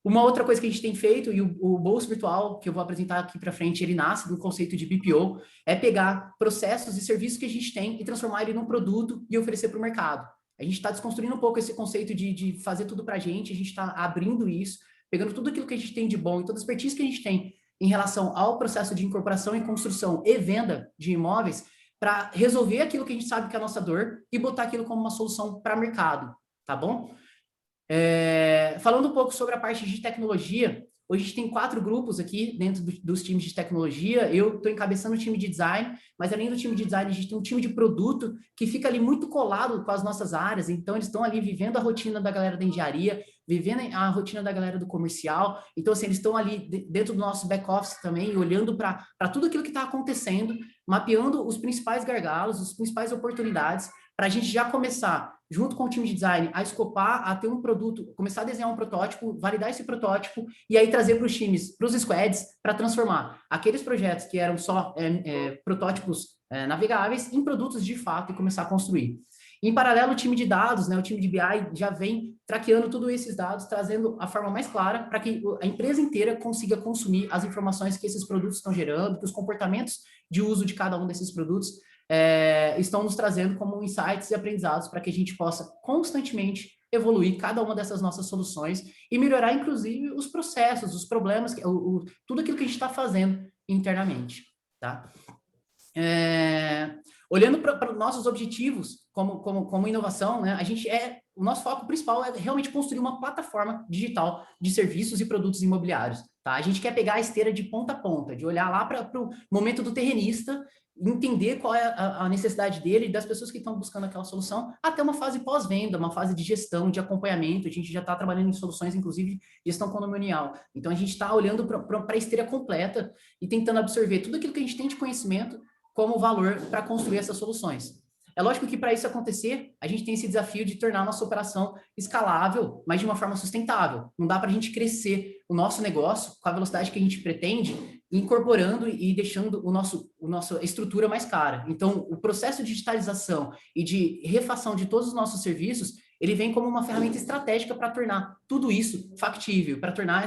Uma outra coisa que a gente tem feito, e o Bolso Virtual, que eu vou apresentar aqui para frente, ele nasce do conceito de BPO, é pegar processos e serviços que a gente tem e transformar ele num produto e oferecer para o mercado. A gente está desconstruindo um pouco esse conceito de fazer tudo para a gente está abrindo isso, pegando tudo aquilo que a gente tem de bom e toda a expertise que a gente tem em relação ao processo de incorporação e construção e venda de imóveis para resolver aquilo que a gente sabe que é a nossa dor e botar aquilo como uma solução para mercado, tá bom? Falando um pouco sobre a parte de tecnologia, hoje a gente tem 4 grupos aqui dentro dos times de tecnologia. Eu estou encabeçando o time de design, mas além do time de design, a gente tem um time de produto que fica ali muito colado com as nossas áreas. Então, eles estão ali vivendo a rotina da galera da engenharia, vivendo a rotina da galera do comercial. Então, assim, eles estão ali dentro do nosso back-office também, olhando para tudo aquilo que está acontecendo, mapeando os principais gargalos, as principais oportunidades, para a gente já começar, junto com o time de design, a escopar, a ter um produto, começar a desenhar um protótipo, validar esse protótipo e aí trazer para os times, para os squads, para transformar aqueles projetos que eram só protótipos navegáveis em produtos de fato e começar a construir. Em paralelo, o time de dados, né, o time de BI já vem traqueando todos esses dados, trazendo a forma mais clara para que a empresa inteira consiga consumir as informações que esses produtos estão gerando, que os comportamentos de uso de cada um desses produtos estão nos trazendo como insights e aprendizados para que a gente possa constantemente evoluir cada uma dessas nossas soluções e melhorar, inclusive, os processos, os problemas, tudo aquilo que a gente está fazendo internamente, tá? Olhando para os nossos objetivos como inovação, né, o nosso foco principal é realmente construir uma plataforma digital de serviços e produtos imobiliários. Tá? A gente quer pegar a esteira de ponta a ponta, de olhar lá para o momento do terrenista, entender qual é a necessidade dele e das pessoas que estão buscando aquela solução, até uma fase pós-venda, uma fase de gestão, de acompanhamento. A gente já está trabalhando em soluções, inclusive, de gestão condominial. Então, a gente está olhando para a esteira completa e tentando absorver tudo aquilo que a gente tem de conhecimento como valor para construir essas soluções. É lógico que para isso acontecer, a gente tem esse desafio de tornar a nossa operação escalável, mas de uma forma sustentável. Não dá para a gente crescer o nosso negócio com a velocidade que a gente pretende, incorporando e deixando a nossa estrutura mais cara. Então, o processo de digitalização e de refação de todos os nossos serviços, ele vem como uma ferramenta estratégica para tornar tudo isso factível, para tornar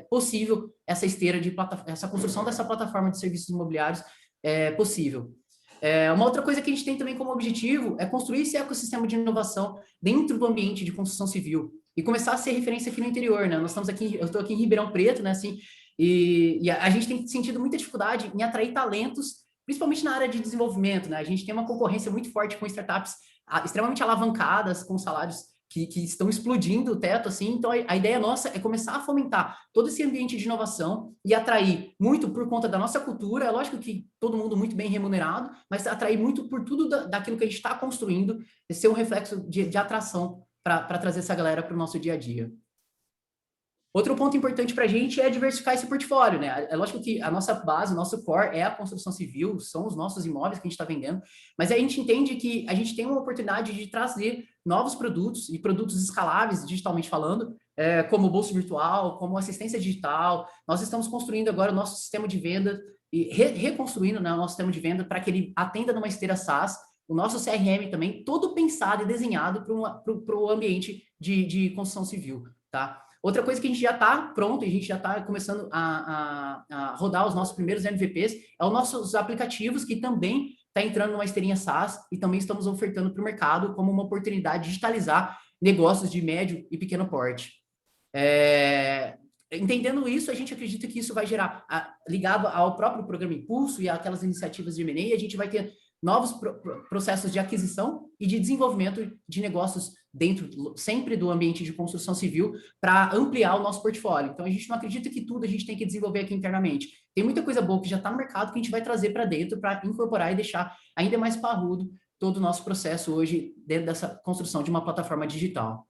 possível essa esteira essa construção dessa plataforma de serviços imobiliários possível. Uma outra coisa que a gente tem também como objetivo é construir esse ecossistema de inovação dentro do ambiente de construção civil e começar a ser referência aqui no interior, né? Eu estou aqui em Ribeirão Preto, né? Assim, e a gente tem sentido muita dificuldade em atrair talentos, principalmente na área de desenvolvimento, né? A gente tem uma concorrência muito forte com startups extremamente alavancadas, com salários que estão explodindo o teto, assim. Então, a ideia nossa é começar a fomentar todo esse ambiente de inovação e atrair muito por conta da nossa cultura, é lógico que todo mundo muito bem remunerado, mas atrair muito por tudo daquilo que a gente está construindo, ser um reflexo de atração para trazer essa galera para o nosso dia a dia. Outro ponto importante para a gente é diversificar esse portfólio, né? É lógico que a nossa base, o nosso core é a construção civil, são os nossos imóveis que a gente está vendendo, mas a gente entende que a gente tem uma oportunidade de trazer novos produtos e produtos escaláveis, digitalmente falando, como o bolso virtual, como assistência digital. Nós estamos construindo agora o nosso sistema de venda e reconstruindo, né, o nosso sistema de venda para que ele atenda numa esteira SaaS, o nosso CRM também, todo pensado e desenhado para o ambiente de construção civil, tá? Outra coisa que a gente já está pronto, e a gente já está começando a rodar os nossos primeiros MVPs, é os nossos aplicativos, que também está entrando numa esteirinha SaaS, e também estamos ofertando para o mercado como uma oportunidade de digitalizar negócios de médio e pequeno porte. Entendendo isso, a gente acredita que isso vai gerar, ligado ao próprio programa Impulso e aquelas iniciativas de M&A, a gente vai ter novos processos de aquisição e de desenvolvimento de negócios dentro sempre do ambiente de construção civil para ampliar o nosso portfólio. Então, a gente não acredita que tudo a gente tem que desenvolver aqui internamente. Tem muita coisa boa que já está no mercado que a gente vai trazer para dentro para incorporar e deixar ainda mais parrudo todo o nosso processo hoje dentro dessa construção de uma plataforma digital.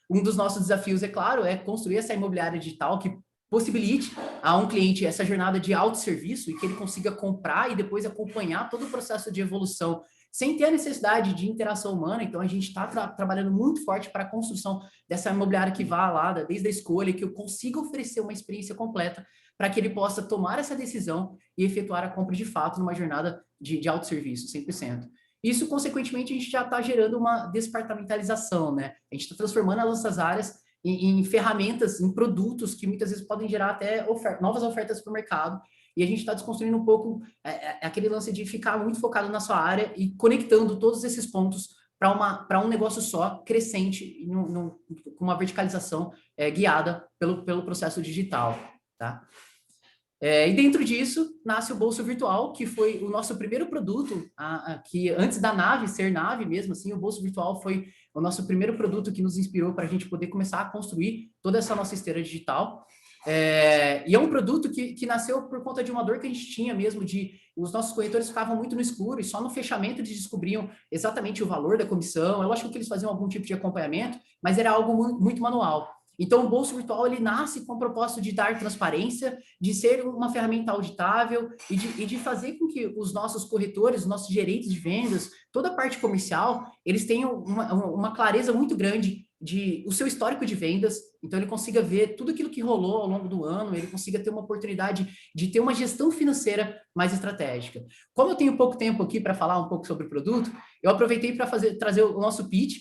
Um dos nossos desafios, é claro, é construir essa imobiliária digital que possibilite a um cliente essa jornada de autosserviço e que ele consiga comprar e depois acompanhar todo o processo de evolução sem ter a necessidade de interação humana. Então, a gente está trabalhando muito forte para a construção dessa imobiliária que vá lá, desde a escolha, que eu consiga oferecer uma experiência completa para que ele possa tomar essa decisão e efetuar a compra de fato numa jornada de autosserviço, 100%. Isso, consequentemente, a gente já está gerando uma despartamentalização, né? A gente está transformando as nossas áreas em ferramentas, em produtos que muitas vezes podem gerar até novas ofertas para o mercado. E a gente está desconstruindo um pouco aquele lance de ficar muito focado na sua área e conectando todos esses pontos para um negócio só, crescente, com uma verticalização guiada pelo processo digital, tá? E dentro disso, nasce o Bolso Virtual, que foi o nosso primeiro produto, que antes da nave ser nave mesmo, assim, o Bolso Virtual foi o nosso primeiro produto que nos inspirou para a gente poder começar a construir toda essa nossa esteira digital. E é um produto que nasceu por conta de uma dor que a gente tinha mesmo, os nossos corretores ficavam muito no escuro e só no fechamento eles descobriam exatamente o valor da comissão. É lógico que eles faziam algum tipo de acompanhamento, mas era algo muito manual. Então, o Bolso Virtual, ele nasce com o propósito de dar transparência, de ser uma ferramenta auditável e de fazer com que os nossos corretores, os nossos gerentes de vendas, toda a parte comercial, eles tenham uma clareza muito grande o seu histórico de vendas, então ele consiga ver tudo aquilo que rolou ao longo do ano, ele consiga ter uma oportunidade de ter uma gestão financeira mais estratégica. Como eu tenho pouco tempo aqui para falar um pouco sobre o produto, eu aproveitei para trazer o nosso pitch,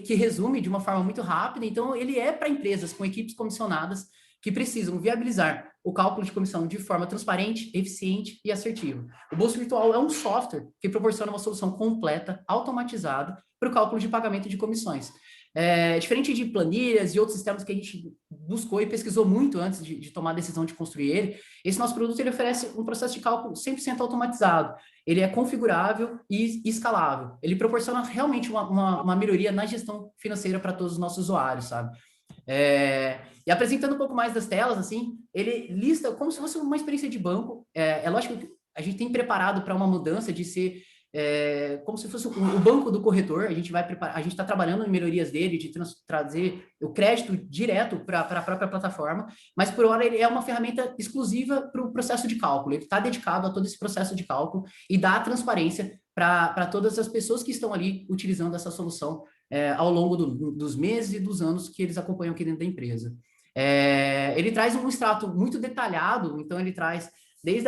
que resume de uma forma muito rápida. Então, ele é para empresas com equipes comissionadas que precisam viabilizar o cálculo de comissão de forma transparente, eficiente e assertiva. O Bolso Virtual é um software que proporciona uma solução completa, automatizada, para o cálculo de pagamento de comissões. Diferente de planilhas e outros sistemas que a gente buscou e pesquisou muito antes de tomar a decisão de construir ele, esse nosso produto ele oferece um processo de cálculo 100% automatizado. Ele é configurável e escalável. Ele proporciona realmente uma melhoria na gestão financeira para todos os nossos usuários, sabe? E apresentando um pouco mais das telas, assim, ele lista como se fosse uma experiência de banco. É lógico que a gente tem preparado para uma mudança de ser como se fosse o banco do corretor. A gente está trabalhando em melhorias dele, de trazer o crédito direto para a própria plataforma, mas por hora ele é uma ferramenta exclusiva para o processo de cálculo. Ele está dedicado a todo esse processo de cálculo e dá transparência para todas as pessoas que estão ali utilizando essa solução ao longo dos meses e dos anos que eles acompanham aqui dentro da empresa. Ele traz um extrato muito detalhado, então ele traz desde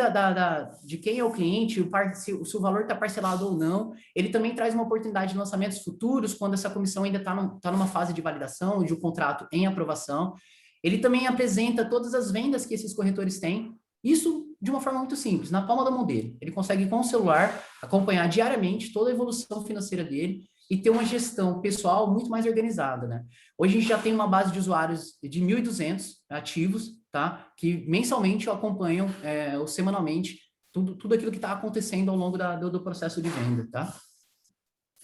de quem é o cliente, se o valor está parcelado ou não. Ele também traz uma oportunidade de lançamentos futuros, quando essa comissão ainda está numa fase de validação, de um contrato em aprovação. Ele também apresenta todas as vendas que esses corretores têm, isso de uma forma muito simples, na palma da mão dele. Ele consegue, com o celular, acompanhar diariamente toda a evolução financeira dele e ter uma gestão pessoal muito mais organizada, né? Hoje a gente já tem uma base de usuários de 1.200 ativos, tá? Que mensalmente acompanham ou semanalmente tudo aquilo que está acontecendo ao longo do processo de venda, tá?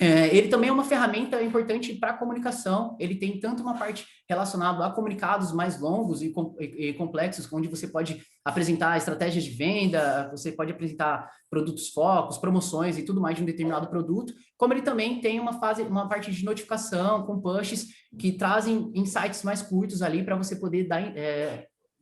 Ele também é uma ferramenta importante para a comunicação. Ele tem tanto uma parte relacionada a comunicados mais longos e complexos, onde você pode apresentar estratégias de venda, você pode apresentar produtos focos, promoções e tudo mais de um determinado produto, como ele também tem uma parte de notificação com pushes que trazem insights mais curtos ali para você poder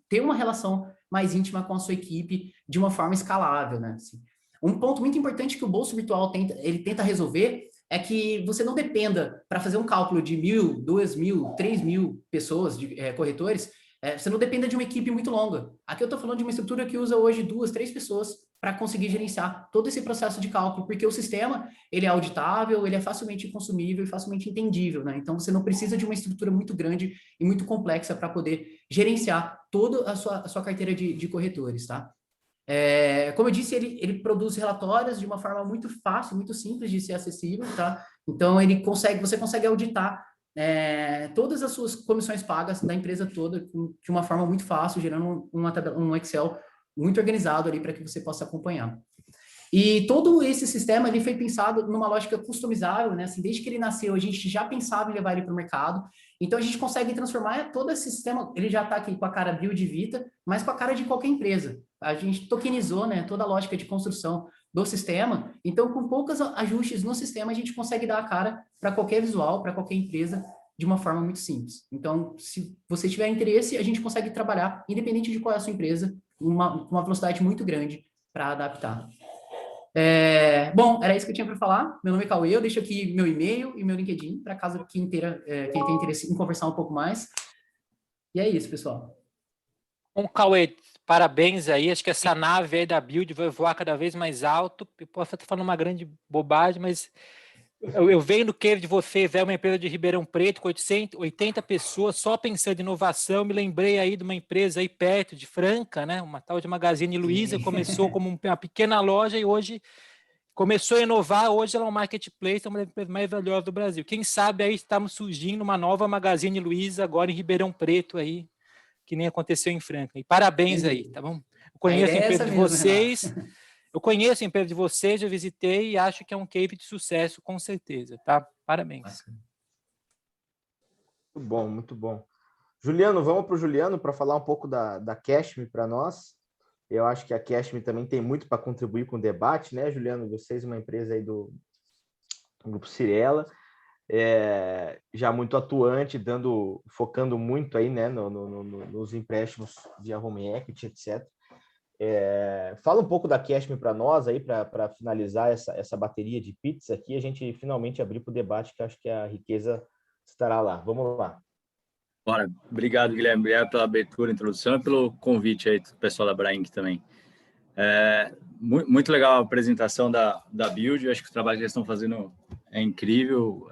ter uma relação mais íntima com a sua equipe de uma forma escalável, né? Assim, um ponto muito importante que o Bolso Virtual tenta resolver é que você não dependa, para fazer um cálculo de 1.000, 2.000, 3.000 pessoas, corretores, você não dependa de uma equipe muito longa. Aqui eu estou falando de uma estrutura que usa hoje 2, 3 pessoas para conseguir gerenciar todo esse processo de cálculo, porque o sistema ele é auditável, ele é facilmente consumível e facilmente entendível, né? Então você não precisa de uma estrutura muito grande e muito complexa para poder gerenciar toda a sua carteira de corretores, tá? Como eu disse, ele produz relatórios de uma forma muito fácil, muito simples de ser acessível, tá? Então, você consegue auditar todas as suas comissões pagas da empresa toda de uma forma muito fácil, gerando um Excel muito organizado ali para que você possa acompanhar. E todo esse sistema ele foi pensado numa lógica customizável, né? Assim, desde que ele nasceu, a gente já pensava em levar ele para o mercado. Então, a gente consegue transformar todo esse sistema, ele já está aqui com a cara Build Vita, mas com a cara de qualquer empresa. A gente tokenizou, né, toda a lógica de construção do sistema. Então, com poucos ajustes no sistema, a gente consegue dar a cara para qualquer visual, para qualquer empresa, de uma forma muito simples. Então, se você tiver interesse, a gente consegue trabalhar, independente de qual é a sua empresa, uma velocidade muito grande para adaptar. Bom, era isso que eu tinha para falar. Meu nome é Cauê, eu deixo aqui meu e-mail e meu LinkedIn, para caso quem tem interesse em conversar um pouco mais. E é isso, pessoal. Bom, Cauê, parabéns aí. Acho que essa nave aí da Build vai voar cada vez mais alto. Eu posso estar falando uma grande bobagem, mas eu venho do case de vocês, uma empresa de Ribeirão Preto com 80 pessoas, só pensando em inovação. Me lembrei aí de uma empresa aí perto de Franca, né? Uma tal de Magazine Luiza, começou como uma pequena loja e hoje começou a inovar. Hoje ela é um marketplace, é uma das empresas mais valiosas do Brasil. Quem sabe aí estamos surgindo uma nova Magazine Luiza agora em Ribeirão Preto aí, que nem aconteceu em Franca. E parabéns aí, tá bom? Eu conheço a empresa de vocês. Eu conheço a empresa de vocês, eu visitei e acho que é um case de sucesso, com certeza, tá? Parabéns. Muito bom, muito bom. Juliano, vamos para o Juliano para falar um pouco da Cashme para nós. Eu acho que a Cashme também tem muito para contribuir com o debate, né, Juliano? Vocês, uma empresa aí do Grupo Cyrela, já muito atuante, focando muito aí, né, nos empréstimos de home equity, etc. Fala um pouco da Cashme para nós aí, para finalizar essa bateria de pits aqui, a gente finalmente abrir para o debate, que acho que a riqueza estará lá. Vamos lá. Bora. Obrigado, Guilherme. Obrigado pela abertura, introdução e pelo convite aí do pessoal da Braink também. Muito legal a apresentação da Build. Eu acho que o trabalho que eles estão fazendo é incrível.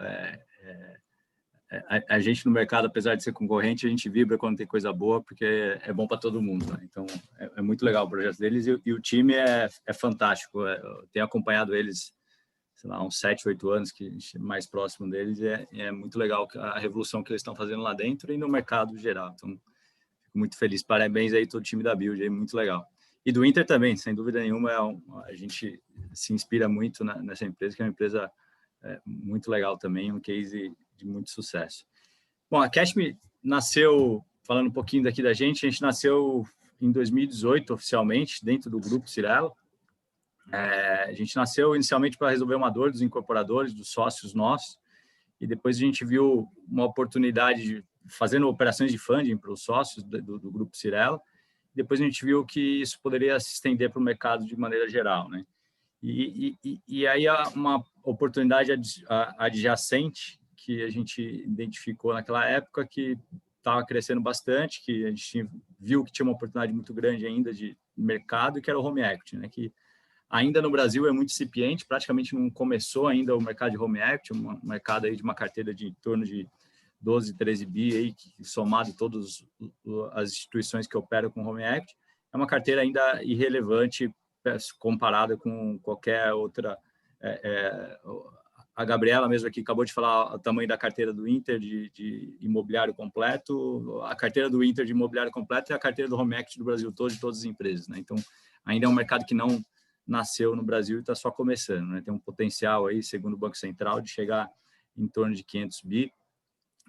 a gente no mercado, apesar de ser concorrente, a gente vibra quando tem coisa boa, porque é bom para todo mundo, né? Então, é muito legal o projeto deles e o time é fantástico. Eu tenho acompanhado eles, sei lá, uns 7, 8 anos, que a gente é mais próximo deles, e é muito legal a revolução que eles estão fazendo lá dentro e no mercado geral. Então, fico muito feliz. Parabéns aí todo o time da Build, é muito legal. E do Inter também, sem dúvida nenhuma, a gente se inspira muito nessa empresa, que é uma empresa muito legal também, um case de muito sucesso. Bom, a Cashme nasceu, falando um pouquinho daqui da gente, a gente nasceu em 2018 oficialmente, dentro do Grupo Cyrela. A gente nasceu inicialmente para resolver uma dor dos incorporadores, dos sócios nossos, e depois a gente viu uma oportunidade de fazendo operações de funding para os sócios do Grupo Cyrela. Depois a gente viu que isso poderia se estender para o mercado de maneira geral, né? E aí há uma oportunidade adjacente que a gente identificou naquela época, que estava crescendo bastante, que a gente viu que tinha uma oportunidade muito grande ainda de mercado, que era o home equity, né? Que ainda no Brasil é muito incipiente, praticamente não começou ainda o mercado de home equity, um mercado aí de uma carteira de em torno de 12, 13 bi, aí, somado todas as instituições que operam com home equity, é uma carteira ainda irrelevante comparada com qualquer outra. A Gabriela mesmo aqui acabou de falar o tamanho da carteira do Inter de imobiliário completo. A carteira do Inter de imobiliário completo é a carteira do home equity do Brasil todo, de todas as empresas, né? Então, ainda é um mercado que não nasceu no Brasil e está só começando, né? Tem um potencial aí, segundo o Banco Central, de chegar em torno de 500 bi.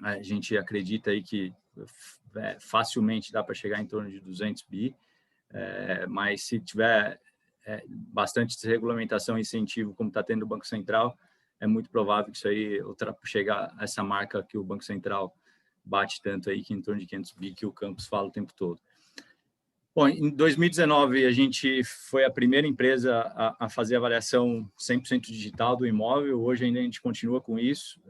A gente acredita aí que facilmente dá para chegar em torno de 200 bi, mas se tiver bastante regulamentação e incentivo, como está tendo o Banco Central, é muito provável que isso aí chegar a essa marca que o Banco Central bate tanto aí, que em torno de 500 bi, que o Campos fala o tempo todo. Bom, em 2019, a gente foi a primeira empresa a fazer a avaliação 100% digital do imóvel. Hoje ainda a gente continua com isso.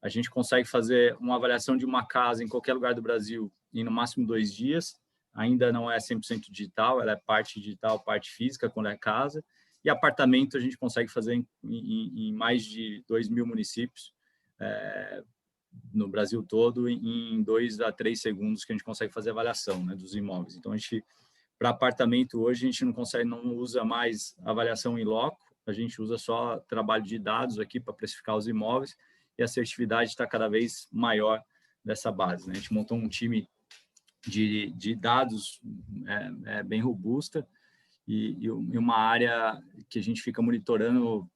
A gente consegue fazer uma avaliação de uma casa em qualquer lugar do Brasil em no máximo 2 dias. Ainda não é 100% digital, ela é parte digital, parte física, quando é casa. E apartamento a gente consegue fazer em mais de 2.000 municípios no Brasil todo, em 2 a 3 segundos que a gente consegue fazer a avaliação, né, dos imóveis. Então, para apartamento hoje, a gente não usa mais avaliação em loco, a gente usa só trabalho de dados aqui para precificar os imóveis, e a assertividade está cada vez maior dessa base, né? A gente montou um time de dados bem robusta e uma área que a gente fica monitorando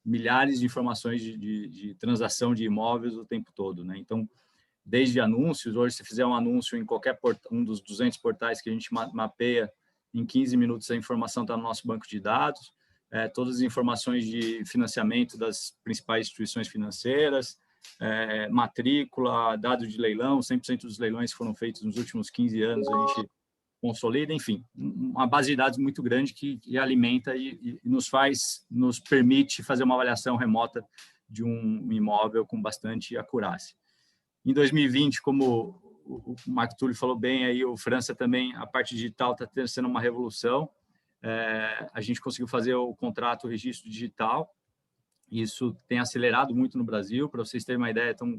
milhares de informações de transação de imóveis o tempo todo, né? Então, desde anúncios, hoje se fizer um anúncio em qualquer um dos 200 portais que a gente mapeia, em 15 minutos a informação está no nosso banco de dados, todas as informações de financiamento das principais instituições financeiras, matrícula, dado de leilão, 100% dos leilões foram feitos nos últimos 15 anos, a gente consolida, enfim, uma base de dados muito grande que alimenta e nos permite fazer uma avaliação remota de um imóvel com bastante acurácia. Em 2020, como o Marco Túlio falou bem, aí o França também, a parte digital está sendo uma revolução. A gente conseguiu fazer o contrato, o registro digital. Isso tem acelerado muito no Brasil. Para vocês terem uma ideia, então,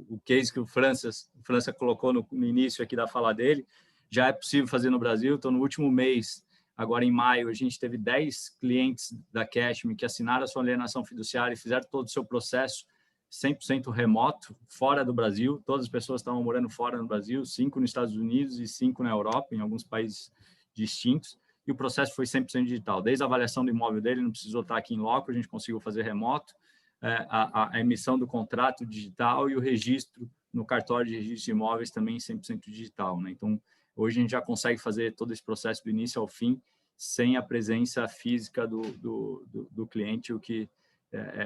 o case que o França colocou no início aqui da fala dele, já é possível fazer no Brasil. Então, no último mês, agora em maio, a gente teve 10 clientes da Cashme que assinaram a sua alienação fiduciária e fizeram todo o seu processo 100% remoto, fora do Brasil. Todas as pessoas estavam morando fora no Brasil, 5 nos Estados Unidos e 5 na Europa, em alguns países distintos. E o processo foi 100% digital. Desde a avaliação do imóvel dele, não precisou estar aqui em loco, a gente conseguiu fazer remoto, a emissão do contrato digital e o registro no cartório de registro de imóveis também 100% digital, né? Então, hoje a gente já consegue fazer todo esse processo do início ao fim sem a presença física do cliente, o que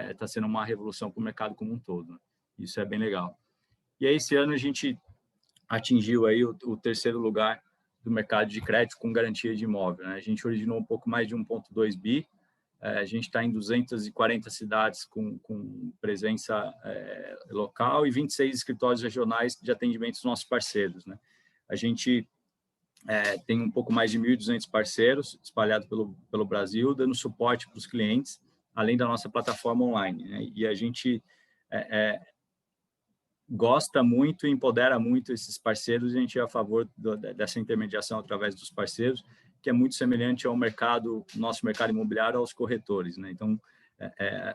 está sendo uma revolução para o mercado como um todo, né? Isso é bem legal. E aí, esse ano a gente atingiu aí o 3º lugar do mercado de crédito com garantia de imóvel, né? A gente originou um pouco mais de 1,2 bi, a gente está em 240 cidades com presença local e 26 escritórios regionais de atendimento dos nossos parceiros, né? A gente tem um pouco mais de 1.200 parceiros espalhados pelo Brasil, dando suporte para os clientes, além da nossa plataforma online, né? E a gente gosta muito e empodera muito esses parceiros, e a gente é a favor dessa intermediação através dos parceiros, que é muito semelhante ao nosso mercado imobiliário, aos corretores, né? Então,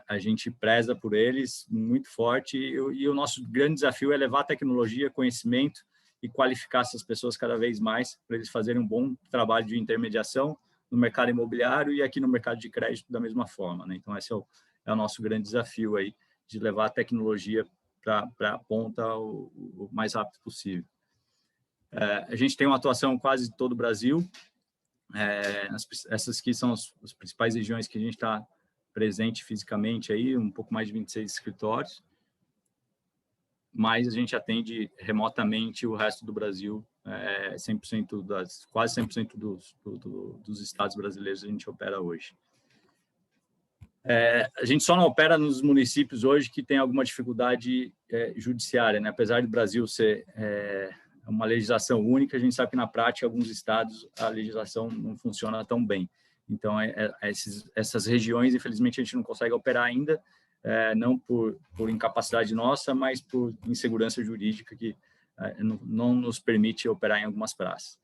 a gente preza por eles muito forte, e o nosso grande desafio é levar tecnologia, conhecimento e qualificar essas pessoas cada vez mais para eles fazerem um bom trabalho de intermediação no mercado imobiliário e aqui no mercado de crédito da mesma forma, né? Então, esse é o nosso grande desafio aí, de levar a tecnologia para a ponta o mais rápido possível. A gente tem uma atuação em quase todo o Brasil. Essas aqui são as principais regiões que a gente está presente fisicamente aí, um pouco mais de 26 escritórios, mas a gente atende remotamente o resto do Brasil, 100% quase 100% dos estados brasileiros a gente opera hoje. A gente só não opera nos municípios hoje que tem alguma dificuldade judiciária, né? Apesar do Brasil ser uma legislação única, a gente sabe que na prática, em alguns estados, a legislação não funciona tão bem. Então, essas regiões, infelizmente, a gente não consegue operar ainda, não por incapacidade nossa, mas por insegurança jurídica que não nos permite operar em algumas praças.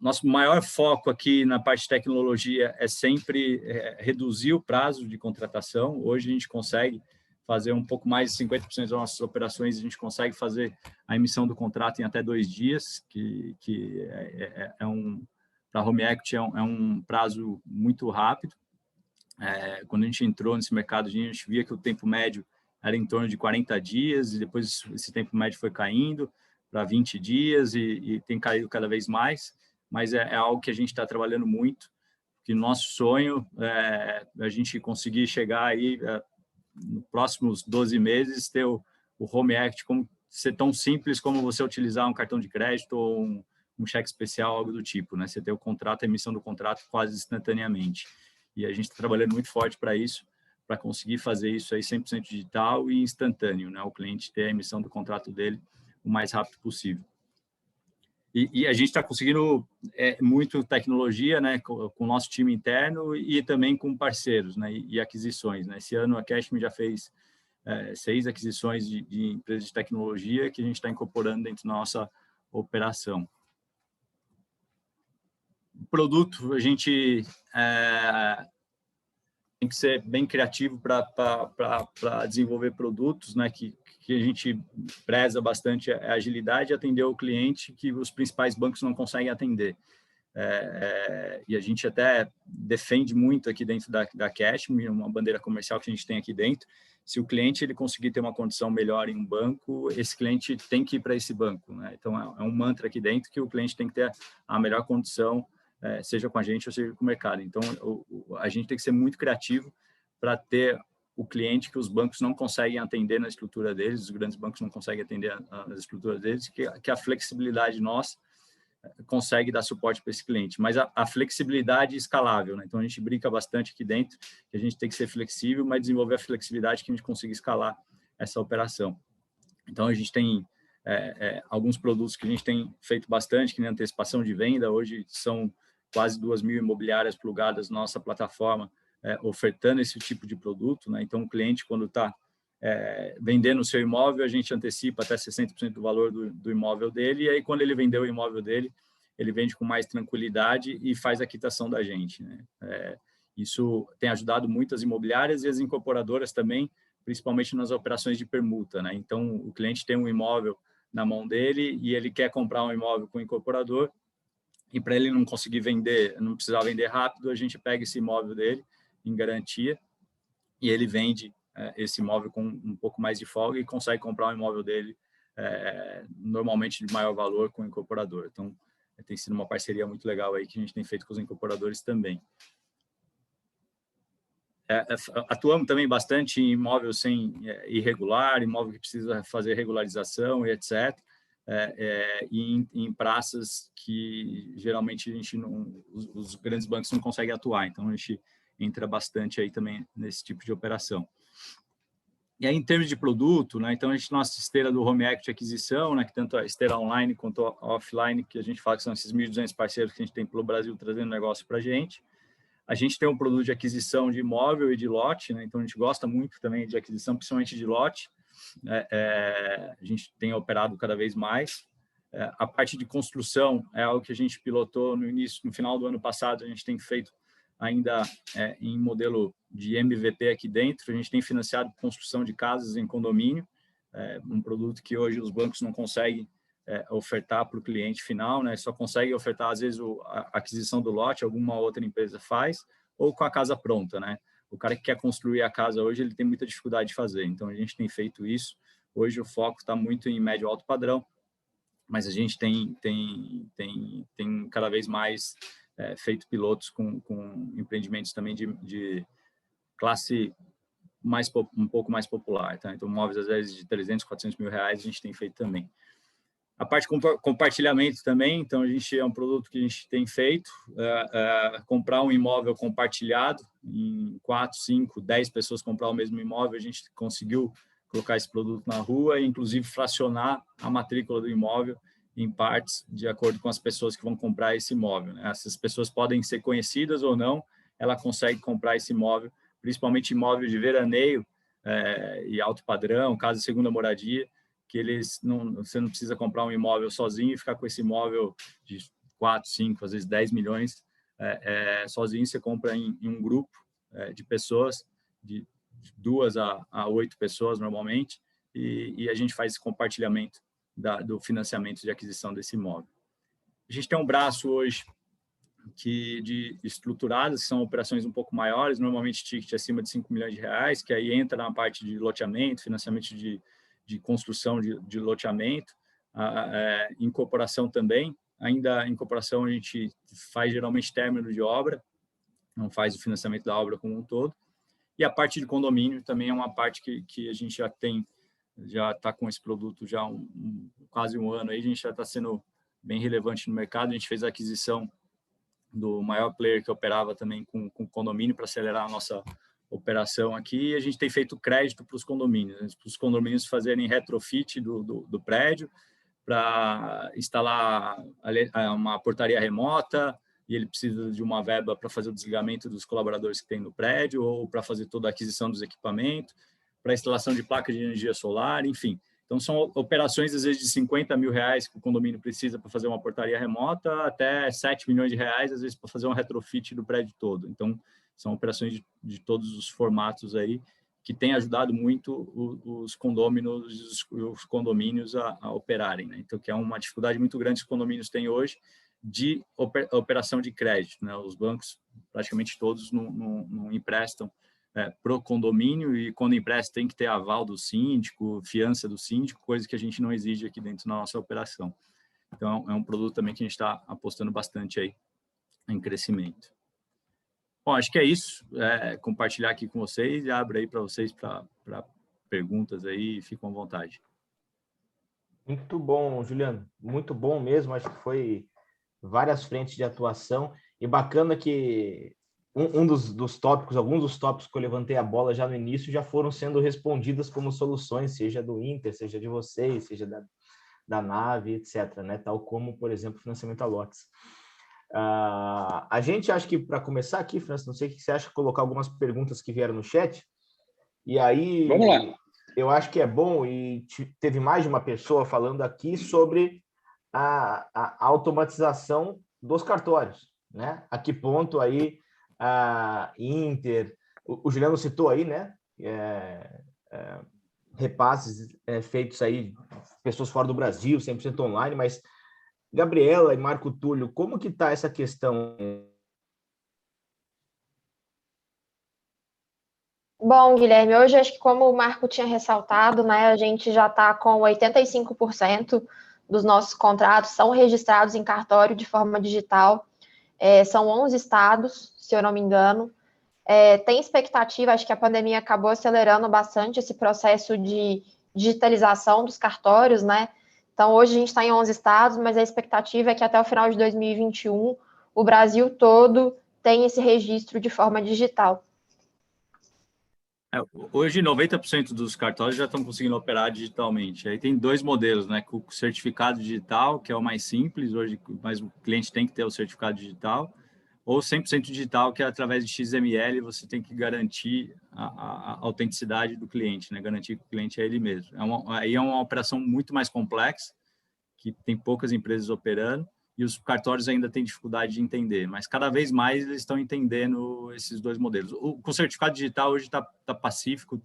Nosso maior foco aqui na parte de tecnologia é sempre reduzir o prazo de contratação. Hoje a gente consegue fazer um pouco mais de 50% das nossas operações, a gente consegue fazer a emissão do contrato em até 2 dias, que para home equity é um prazo muito rápido. Quando a gente entrou nesse mercado, a gente via que o tempo médio era em torno de 40 dias, e depois esse tempo médio foi caindo para 20 dias e tem caído cada vez mais, mas é algo que a gente está trabalhando muito, que nosso sonho é a gente conseguir chegar aí, nos próximos 12 meses, ter o home equity como ser tão simples como você utilizar um cartão de crédito ou um cheque especial, algo do tipo, né? Você ter o contrato, a emissão do contrato quase instantaneamente. E a gente está trabalhando muito forte para isso, para conseguir fazer isso aí 100% digital e instantâneo, né? O cliente ter a emissão do contrato dele o mais rápido possível. E a gente está conseguindo muito tecnologia, né, com o nosso time interno e também com parceiros, né, e aquisições, né? Esse ano a Cashme já fez 6 aquisições de empresas de tecnologia que a gente está incorporando dentro da nossa operação. O produto, a gente tem que ser bem criativo para desenvolver produtos, né, que a gente preza bastante a agilidade e atender o cliente que os principais bancos não conseguem atender. E a gente até defende muito aqui dentro da Cashme, uma bandeira comercial que a gente tem aqui dentro. Se o cliente ele conseguir ter uma condição melhor em um banco, esse cliente tem que ir para esse banco, né? Então, é um mantra aqui dentro que o cliente tem que ter a melhor condição, seja com a gente ou seja com o mercado. Então, a gente tem que ser muito criativo para ter o cliente que os bancos não conseguem atender na estrutura deles, os grandes bancos não conseguem atender na estrutura deles, que a flexibilidade nossa consegue dar suporte para esse cliente. Mas a flexibilidade escalável, né? Então, a gente brinca bastante aqui dentro que a gente tem que ser flexível, mas desenvolver a flexibilidade que a gente consiga escalar essa operação. Então, a gente tem alguns produtos que a gente tem feito bastante, que nem antecipação de venda. Hoje são quase 2.000 imobiliárias plugadas na nossa plataforma, ofertando esse tipo de produto, né? Então, o cliente, quando está vendendo o seu imóvel, a gente antecipa até 60% do valor do imóvel dele, e aí, quando ele vendeu o imóvel dele, ele vende com mais tranquilidade e faz a quitação da gente, né? Isso tem ajudado muito as imobiliárias e as incorporadoras também, principalmente nas operações de permuta, né? Então, o cliente tem um imóvel na mão dele e ele quer comprar um imóvel com o incorporador, e para ele não conseguir vender, não precisar vender rápido, a gente pega esse imóvel dele em garantia e ele vende esse imóvel com um pouco mais de folga e consegue comprar um imóvel dele normalmente de maior valor com o incorporador. Então, tem sido uma parceria muito legal aí que a gente tem feito com os incorporadores também. Atuamos também bastante em imóvel irregular, imóvel que precisa fazer regularização e etc. E em praças que geralmente os grandes bancos não conseguem atuar. Então, a gente entra bastante aí também nesse tipo de operação. E aí, em termos de produto, né, então, nossa esteira do Home Equity Aquisição, né, que tanto a esteira online quanto a offline, que a gente fala que são esses 1.200 parceiros que a gente tem pelo Brasil trazendo negócio para a gente. A gente tem um produto de aquisição de imóvel e de lote, né, então a gente gosta muito também de aquisição, principalmente de lote. a gente tem operado cada vez mais. A parte de construção é algo que a gente pilotou no final do ano passado, a gente tem feito ainda em modelo de MVP aqui dentro, a gente tem financiado construção de casas em condomínio, um produto que hoje os bancos não conseguem ofertar para o cliente final, né? Só consegue ofertar, às vezes, a aquisição do lote, alguma outra empresa faz, ou com a casa pronta, né? O cara que quer construir a casa hoje, ele tem muita dificuldade de fazer, então a gente tem feito isso. Hoje o foco está muito em médio alto padrão, mas a gente tem cada vez mais feito pilotos com empreendimentos também de classe um pouco mais popular, tá? Então, móveis, às vezes, de 300, 400 mil reais, a gente tem feito também. A parte de compartilhamento também, então, a gente é um produto que a gente tem feito, comprar um imóvel compartilhado, em 4, 5, 10 pessoas comprar o mesmo imóvel, a gente conseguiu colocar esse produto na rua e, inclusive, fracionar a matrícula do imóvel em partes de acordo com as pessoas que vão comprar esse imóvel, né? Essas pessoas podem ser conhecidas ou não, ela consegue comprar esse imóvel, principalmente imóvel de veraneio e alto padrão, casa de segunda moradia, que você não precisa comprar um imóvel sozinho e ficar com esse imóvel de 4, 5, às vezes 10 milhões sozinho, você compra em um grupo de pessoas, de 2 a 8 pessoas normalmente, e a gente faz esse compartilhamento do financiamento de aquisição desse imóvel. A gente tem um braço hoje de estruturadas, que são operações um pouco maiores, normalmente ticket acima de 5 milhões de reais, que aí entra na parte de loteamento, financiamento de construção de loteamento, incorporação também. Ainda em incorporação a gente faz geralmente término de obra, não faz o financiamento da obra como um todo. E a parte de condomínio também é uma parte que a gente já está com esse produto já quase um ano, aí a gente já está sendo bem relevante no mercado. A gente fez a aquisição do maior player que operava também com condomínio para acelerar a nossa operação aqui, e a gente tem feito crédito para os condomínios fazerem retrofit do prédio, para instalar uma portaria remota, e ele precisa de uma verba para fazer o desligamento dos colaboradores que tem no prédio, ou para fazer toda a aquisição dos equipamentos, para instalação de placa de energia solar, enfim. Então, são operações, às vezes, de 50 mil reais que o condomínio precisa para fazer uma portaria remota, até 7 milhões de reais, às vezes, para fazer um retrofit do prédio todo. Então, são operações de todos os formatos aí, que têm ajudado muito os condomínios a operarem, né? Então, que é uma dificuldade muito grande que os condomínios têm hoje de operação de crédito, né? Os bancos, praticamente todos, não emprestam para o condomínio, e quando empresta tem que ter aval do síndico, fiança do síndico, coisa que a gente não exige aqui dentro da nossa operação. Então, é um produto também que a gente está apostando bastante aí em crescimento. Bom, acho que é isso. Compartilhar aqui com vocês e abro aí para vocês para perguntas aí, fiquem à vontade. Muito bom, Juliano. Muito bom mesmo. Acho que foi várias frentes de atuação, e bacana que alguns dos tópicos que eu levantei a bola já no início já foram sendo respondidas como soluções, seja do Inter, seja de vocês, seja da Nave, etc., né? Tal como, por exemplo, financiamento a lotes. A gente, acho que para começar aqui, França, não sei o que você acha, colocar algumas perguntas que vieram no chat, e aí vamos lá. Eu acho que é bom, e teve mais de uma pessoa falando aqui sobre a automatização dos cartórios, né? A que ponto aí a Inter, o Juliano citou aí, né? Repasses feitos aí, pessoas fora do Brasil, 100% online, mas Gabriela e Marco Túlio, como que está essa questão? Bom, Guilherme, hoje acho que como o Marco tinha ressaltado, né, a gente já está com 85% dos nossos contratos são registrados em cartório de forma digital. São 11 estados, se eu não me engano. Tem expectativa, acho que a pandemia acabou acelerando bastante esse processo de digitalização dos cartórios, né? Então, hoje a gente está em 11 estados, mas a expectativa é que até o final de 2021 o Brasil todo tenha esse registro de forma digital. Hoje, 90% dos cartórios já estão conseguindo operar digitalmente. Aí tem 2 modelos, né? Com o certificado digital, que é o mais simples hoje, mas o cliente tem que ter o certificado digital, ou 100% digital, que é através de XML, você tem que garantir a autenticidade do cliente, né? Garantir que o cliente é ele mesmo. Aí é uma operação muito mais complexa, que tem poucas empresas operando, e os cartórios ainda têm dificuldade de entender, mas cada vez mais eles estão entendendo esses dois modelos. Com o certificado digital hoje está pacífico,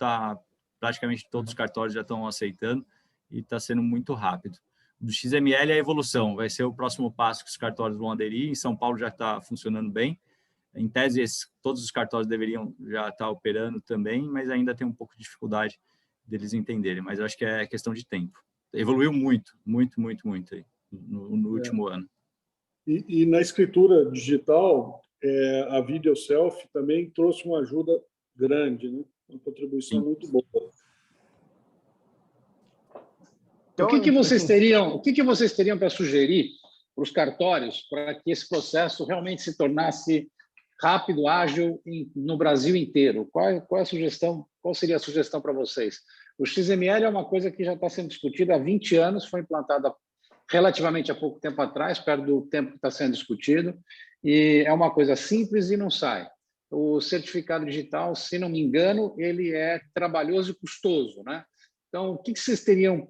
praticamente todos os cartórios já estão aceitando, e está sendo muito rápido. Do XML é a evolução, vai ser o próximo passo que os cartórios vão aderir. Em São Paulo já está funcionando bem. Em tese, todos os cartórios deveriam já estar operando também, mas ainda tem um pouco de dificuldade deles entenderem. Mas eu acho que é questão de tempo. Evoluiu muito aí, no último ano. E na escritura digital, a Video Self também trouxe uma ajuda grande, né? Uma contribuição muito boa. Então, o que vocês teriam para sugerir para os cartórios para que esse processo realmente se tornasse rápido, ágil no Brasil inteiro? Qual seria a sugestão para vocês? O XML é uma coisa que já está sendo discutida há 20 anos, foi implantada relativamente há pouco tempo atrás, perto do tempo que está sendo discutido, e é uma coisa simples e não sai. O certificado digital, se não me engano, ele é trabalhoso e custoso, né? Então, o que vocês teriam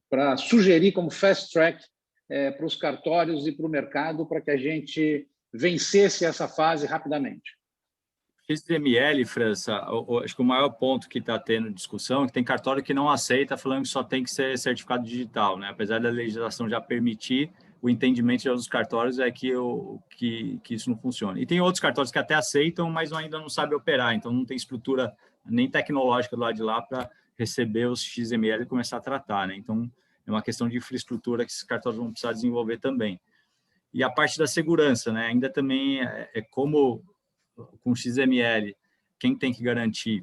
para sugerir como fast track para os cartórios e para o mercado para que a gente vencesse essa fase rapidamente? XML, França, acho que o maior ponto que está tendo discussão é que tem cartório que não aceita, falando que só tem que ser certificado digital, né? Apesar da legislação já permitir, o entendimento dos cartórios é que isso não funciona. E tem outros cartórios que até aceitam, mas ainda não sabem operar, então não tem estrutura nem tecnológica do lado de lá para receber os XML e começar a tratar, né? Então, é uma questão de infraestrutura que esses cartórios vão precisar desenvolver também. E a parte da segurança, né? Ainda também como com XML, quem tem que garantir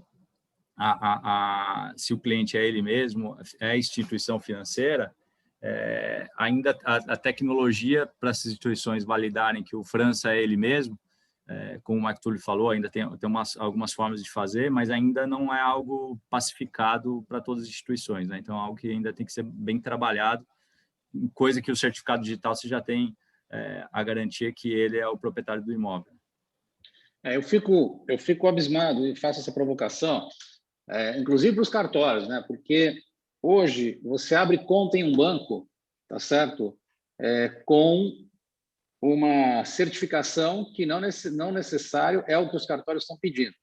se o cliente é ele mesmo, é a instituição financeira, ainda a tecnologia para essas instituições validarem que o França é ele mesmo, como o Marco Túlio falou, ainda tem algumas formas de fazer, mas ainda não é algo pacificado para todas as instituições, né? Então, é algo que ainda tem que ser bem trabalhado, coisa que o certificado digital você já tem a garantia que ele é o proprietário do imóvel. Eu fico abismado e faço essa provocação, inclusive para os cartórios, né? Porque hoje você abre conta em um banco, tá certo? Com uma certificação que não necessário é o que os cartórios estão pedindo.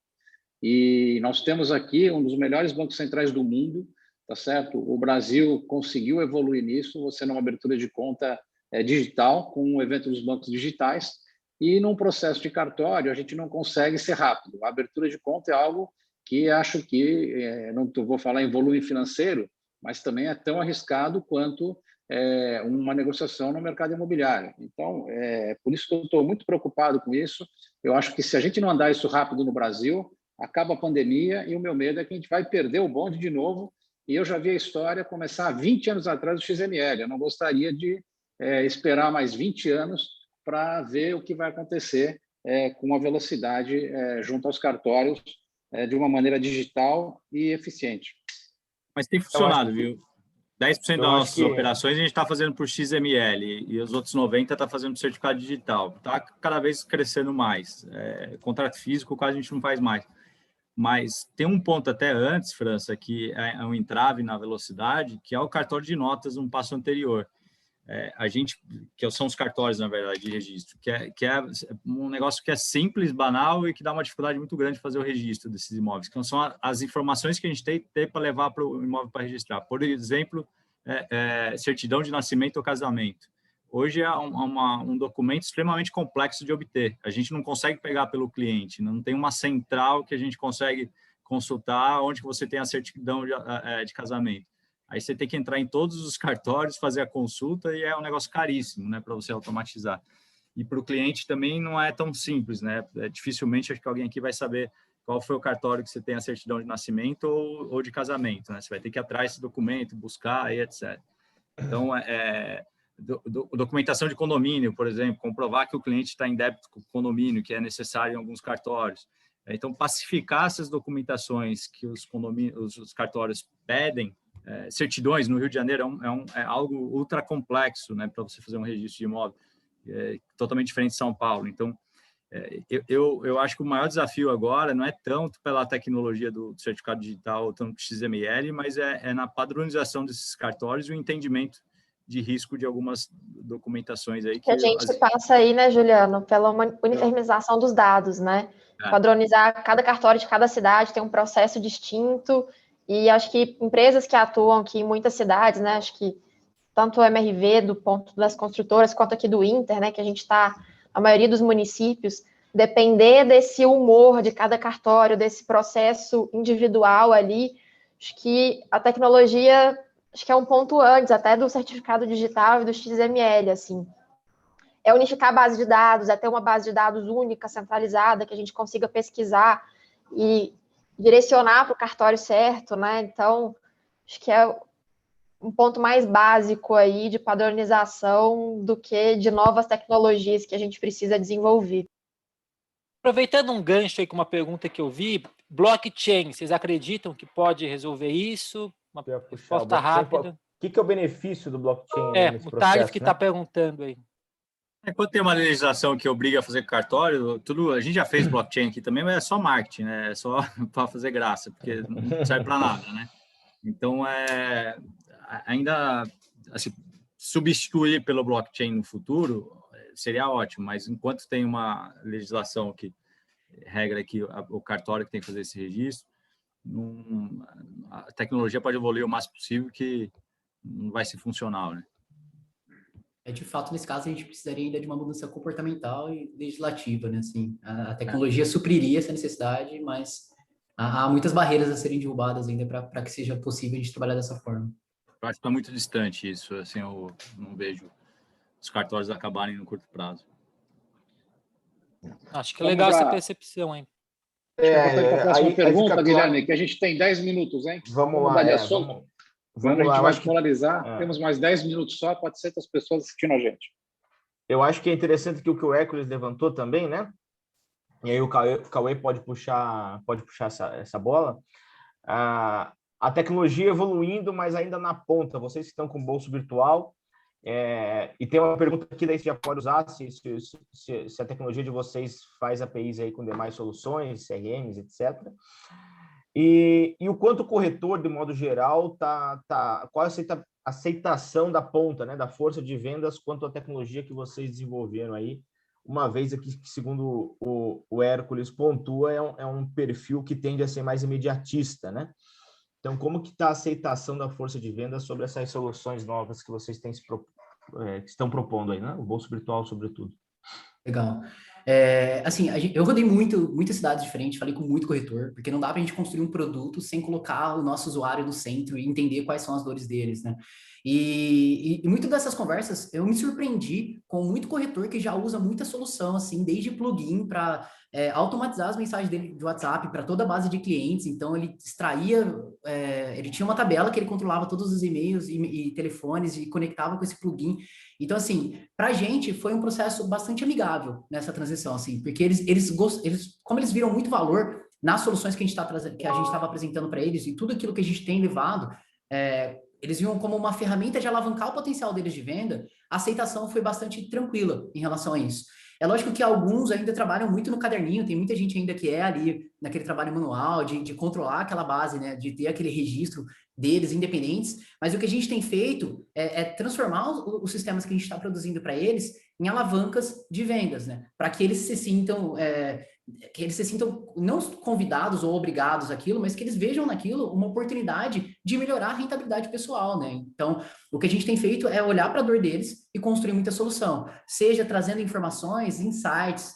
E nós temos aqui um dos melhores bancos centrais do mundo, tá certo? O Brasil conseguiu evoluir nisso, você numa abertura de conta digital, com o evento dos bancos digitais, e num processo de cartório a gente não consegue ser rápido. A abertura de conta é algo que acho que, não vou falar em volume financeiro, mas também é tão arriscado quanto uma negociação no mercado imobiliário. Então, por isso que eu estou muito preocupado com isso. Eu acho que se a gente não andar isso rápido no Brasil, acaba a pandemia e o meu medo é que a gente vai perder o bonde de novo. E eu já vi a história começar há 20 anos atrás do XML. Eu não gostaria de esperar mais 20 anos para ver o que vai acontecer com a velocidade junto aos cartórios de uma maneira digital e eficiente. Mas tem funcionado, viu? 10% das nossas operações a gente está fazendo por XML e os outros 90% está fazendo por certificado digital. Está cada vez crescendo mais. Contrato físico quase a gente não faz mais. Mas tem um ponto até antes, França, que é um entrave na velocidade, que é o cartório de notas, um passo anterior. A gente, que são os cartórios, na verdade, de registro, que é um negócio que é simples, banal e que dá uma dificuldade muito grande de fazer o registro desses imóveis, que são as informações que a gente tem para levar para o imóvel para registrar. Por exemplo, certidão de nascimento ou casamento. Hoje é um documento extremamente complexo de obter. A gente não consegue pegar pelo cliente, não tem uma central que a gente consegue consultar onde você tem a certidão de casamento. Aí você tem que entrar em todos os cartórios, fazer a consulta e é um negócio caríssimo, né, para você automatizar. E para o cliente também não é tão simples, né? Dificilmente acho que alguém aqui vai saber qual foi o cartório que você tem a certidão de nascimento ou de casamento, né? Você vai ter que ir atrás desse documento, buscar e etc. Então, documentação de condomínio, por exemplo, comprovar que o cliente está em débito com o condomínio, que é necessário em alguns cartórios. Então, pacificar essas documentações que os cartórios pedem, certidões no Rio de Janeiro é algo ultra complexo, né, para você fazer um registro de imóvel, totalmente diferente de São Paulo. Então, Eu acho que o maior desafio agora não é tanto pela tecnologia do certificado digital, tanto XML, mas é na padronização desses cartórios e o entendimento de risco de algumas documentações aí. Que a gente passa aí, né, Juliano, pela uniformização dos dados, né? Padronizar cada cartório de cada cidade, tem um processo distinto, e acho que empresas que atuam aqui em muitas cidades, né, acho que tanto o MRV, do ponto das construtoras, quanto aqui do Inter, né, que a gente está, a maioria dos municípios, depender desse humor de cada cartório, desse processo individual ali, acho que a tecnologia, acho que é um ponto antes, até do certificado digital e do XML, assim. É unificar a base de dados, é ter uma base de dados única, centralizada, que a gente consiga pesquisar e direcionar para o cartório certo, né? Então, acho que é um ponto mais básico aí de padronização do que de novas tecnologias que a gente precisa desenvolver. Aproveitando um gancho aí com uma pergunta que eu vi, blockchain, vocês acreditam que pode resolver isso? Uma resposta rápida. O que é o benefício do blockchain nesse o processo? Thales que está perguntando aí. Quando tem uma legislação que obriga a fazer cartório, a gente já fez blockchain aqui também, mas é só marketing, né? É só para fazer graça, porque não serve para nada, né? Então, ainda assim, substituir pelo blockchain no futuro seria ótimo, mas enquanto tem uma legislação que regra que o cartório que tem que fazer esse registro, a tecnologia pode evoluir o máximo possível, que não vai ser funcional, né? De fato, nesse caso, a gente precisaria ainda de uma mudança comportamental e legislativa, né? Assim, a tecnologia supriria essa necessidade, mas há muitas barreiras a serem derrubadas ainda para que seja possível a gente trabalhar dessa forma. Eu acho que está muito distante isso, assim, eu não vejo os cartórios acabarem no curto prazo. Acho que é legal essa percepção, hein? A próxima pergunta, Guilherme, que a gente tem 10 minutos, hein? Vamos lá, Vamos lá, a gente vai polarizar. Temos mais 10 minutos só, pode ser das pessoas assistindo a gente. Eu acho que é interessante que o Hércules levantou também, né? E aí o Cauê pode puxar essa bola. A tecnologia evoluindo, mas ainda na ponta. Vocês que estão com o bolso virtual, e tem uma pergunta aqui, daí você já pode usar, se a tecnologia de vocês faz APIs aí com demais soluções, CRMs, etc. E o quanto o corretor, de modo geral, qual a aceitação da ponta, né, da força de vendas quanto à tecnologia que vocês desenvolveram aí, uma vez aqui, segundo o Hércules pontua, é um perfil que tende a ser mais imediatista, né? Então, como que está a aceitação da força de vendas sobre essas soluções novas que vocês que estão propondo aí, né? O bolso virtual, sobretudo. Legal. Assim, eu rodei muitas cidades diferentes, falei com muito corretor, porque não dá para a gente construir um produto sem colocar o nosso usuário no centro e entender quais são as dores deles, né? E muitas dessas conversas, eu me surpreendi com muito corretor que já usa muita solução, assim, desde plugin para automatizar as mensagens dele de WhatsApp para toda a base de clientes. Então, ele extraía, ele tinha uma tabela que ele controlava todos os e-mails e telefones e conectava com esse plugin. Então, assim, para a gente foi um processo bastante amigável nessa transição, assim, porque eles como eles viram muito valor nas soluções que a gente estava apresentando para eles e tudo aquilo que a gente tem levado, eles viam como uma ferramenta de alavancar o potencial deles de venda. A aceitação foi bastante tranquila em relação a isso. É lógico que alguns ainda trabalham muito no caderninho, tem muita gente ainda que é ali naquele trabalho manual, de controlar aquela base, né, de ter aquele registro deles independentes, mas o que a gente tem feito é transformar os sistemas que a gente está produzindo para eles em alavancas de vendas, né, para que eles se sintam não convidados ou obrigados àquilo, mas que eles vejam naquilo uma oportunidade de melhorar a rentabilidade pessoal, né? Então, o que a gente tem feito é olhar para a dor deles e construir muita solução, seja trazendo informações, insights,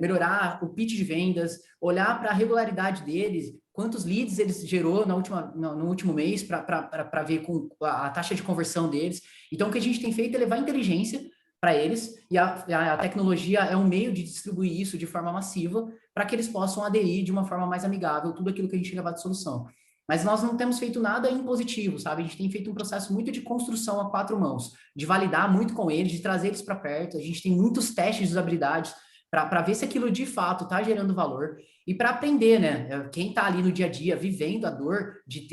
melhorar o pitch de vendas, olhar para a regularidade deles, quantos leads eles gerou no último mês para ver com a taxa de conversão deles. Então, o que a gente tem feito é levar inteligência para eles, e a tecnologia é um meio de distribuir isso de forma massiva para que eles possam aderir de uma forma mais amigável tudo aquilo que a gente levar de solução. Mas nós não temos feito nada impositivo, sabe? A gente tem feito um processo muito de construção a 4 mãos, de validar muito com eles, de trazer eles para perto. A gente tem muitos testes de usabilidade para ver se aquilo de fato está gerando valor e para aprender, né? Quem está ali no dia a dia vivendo a dor de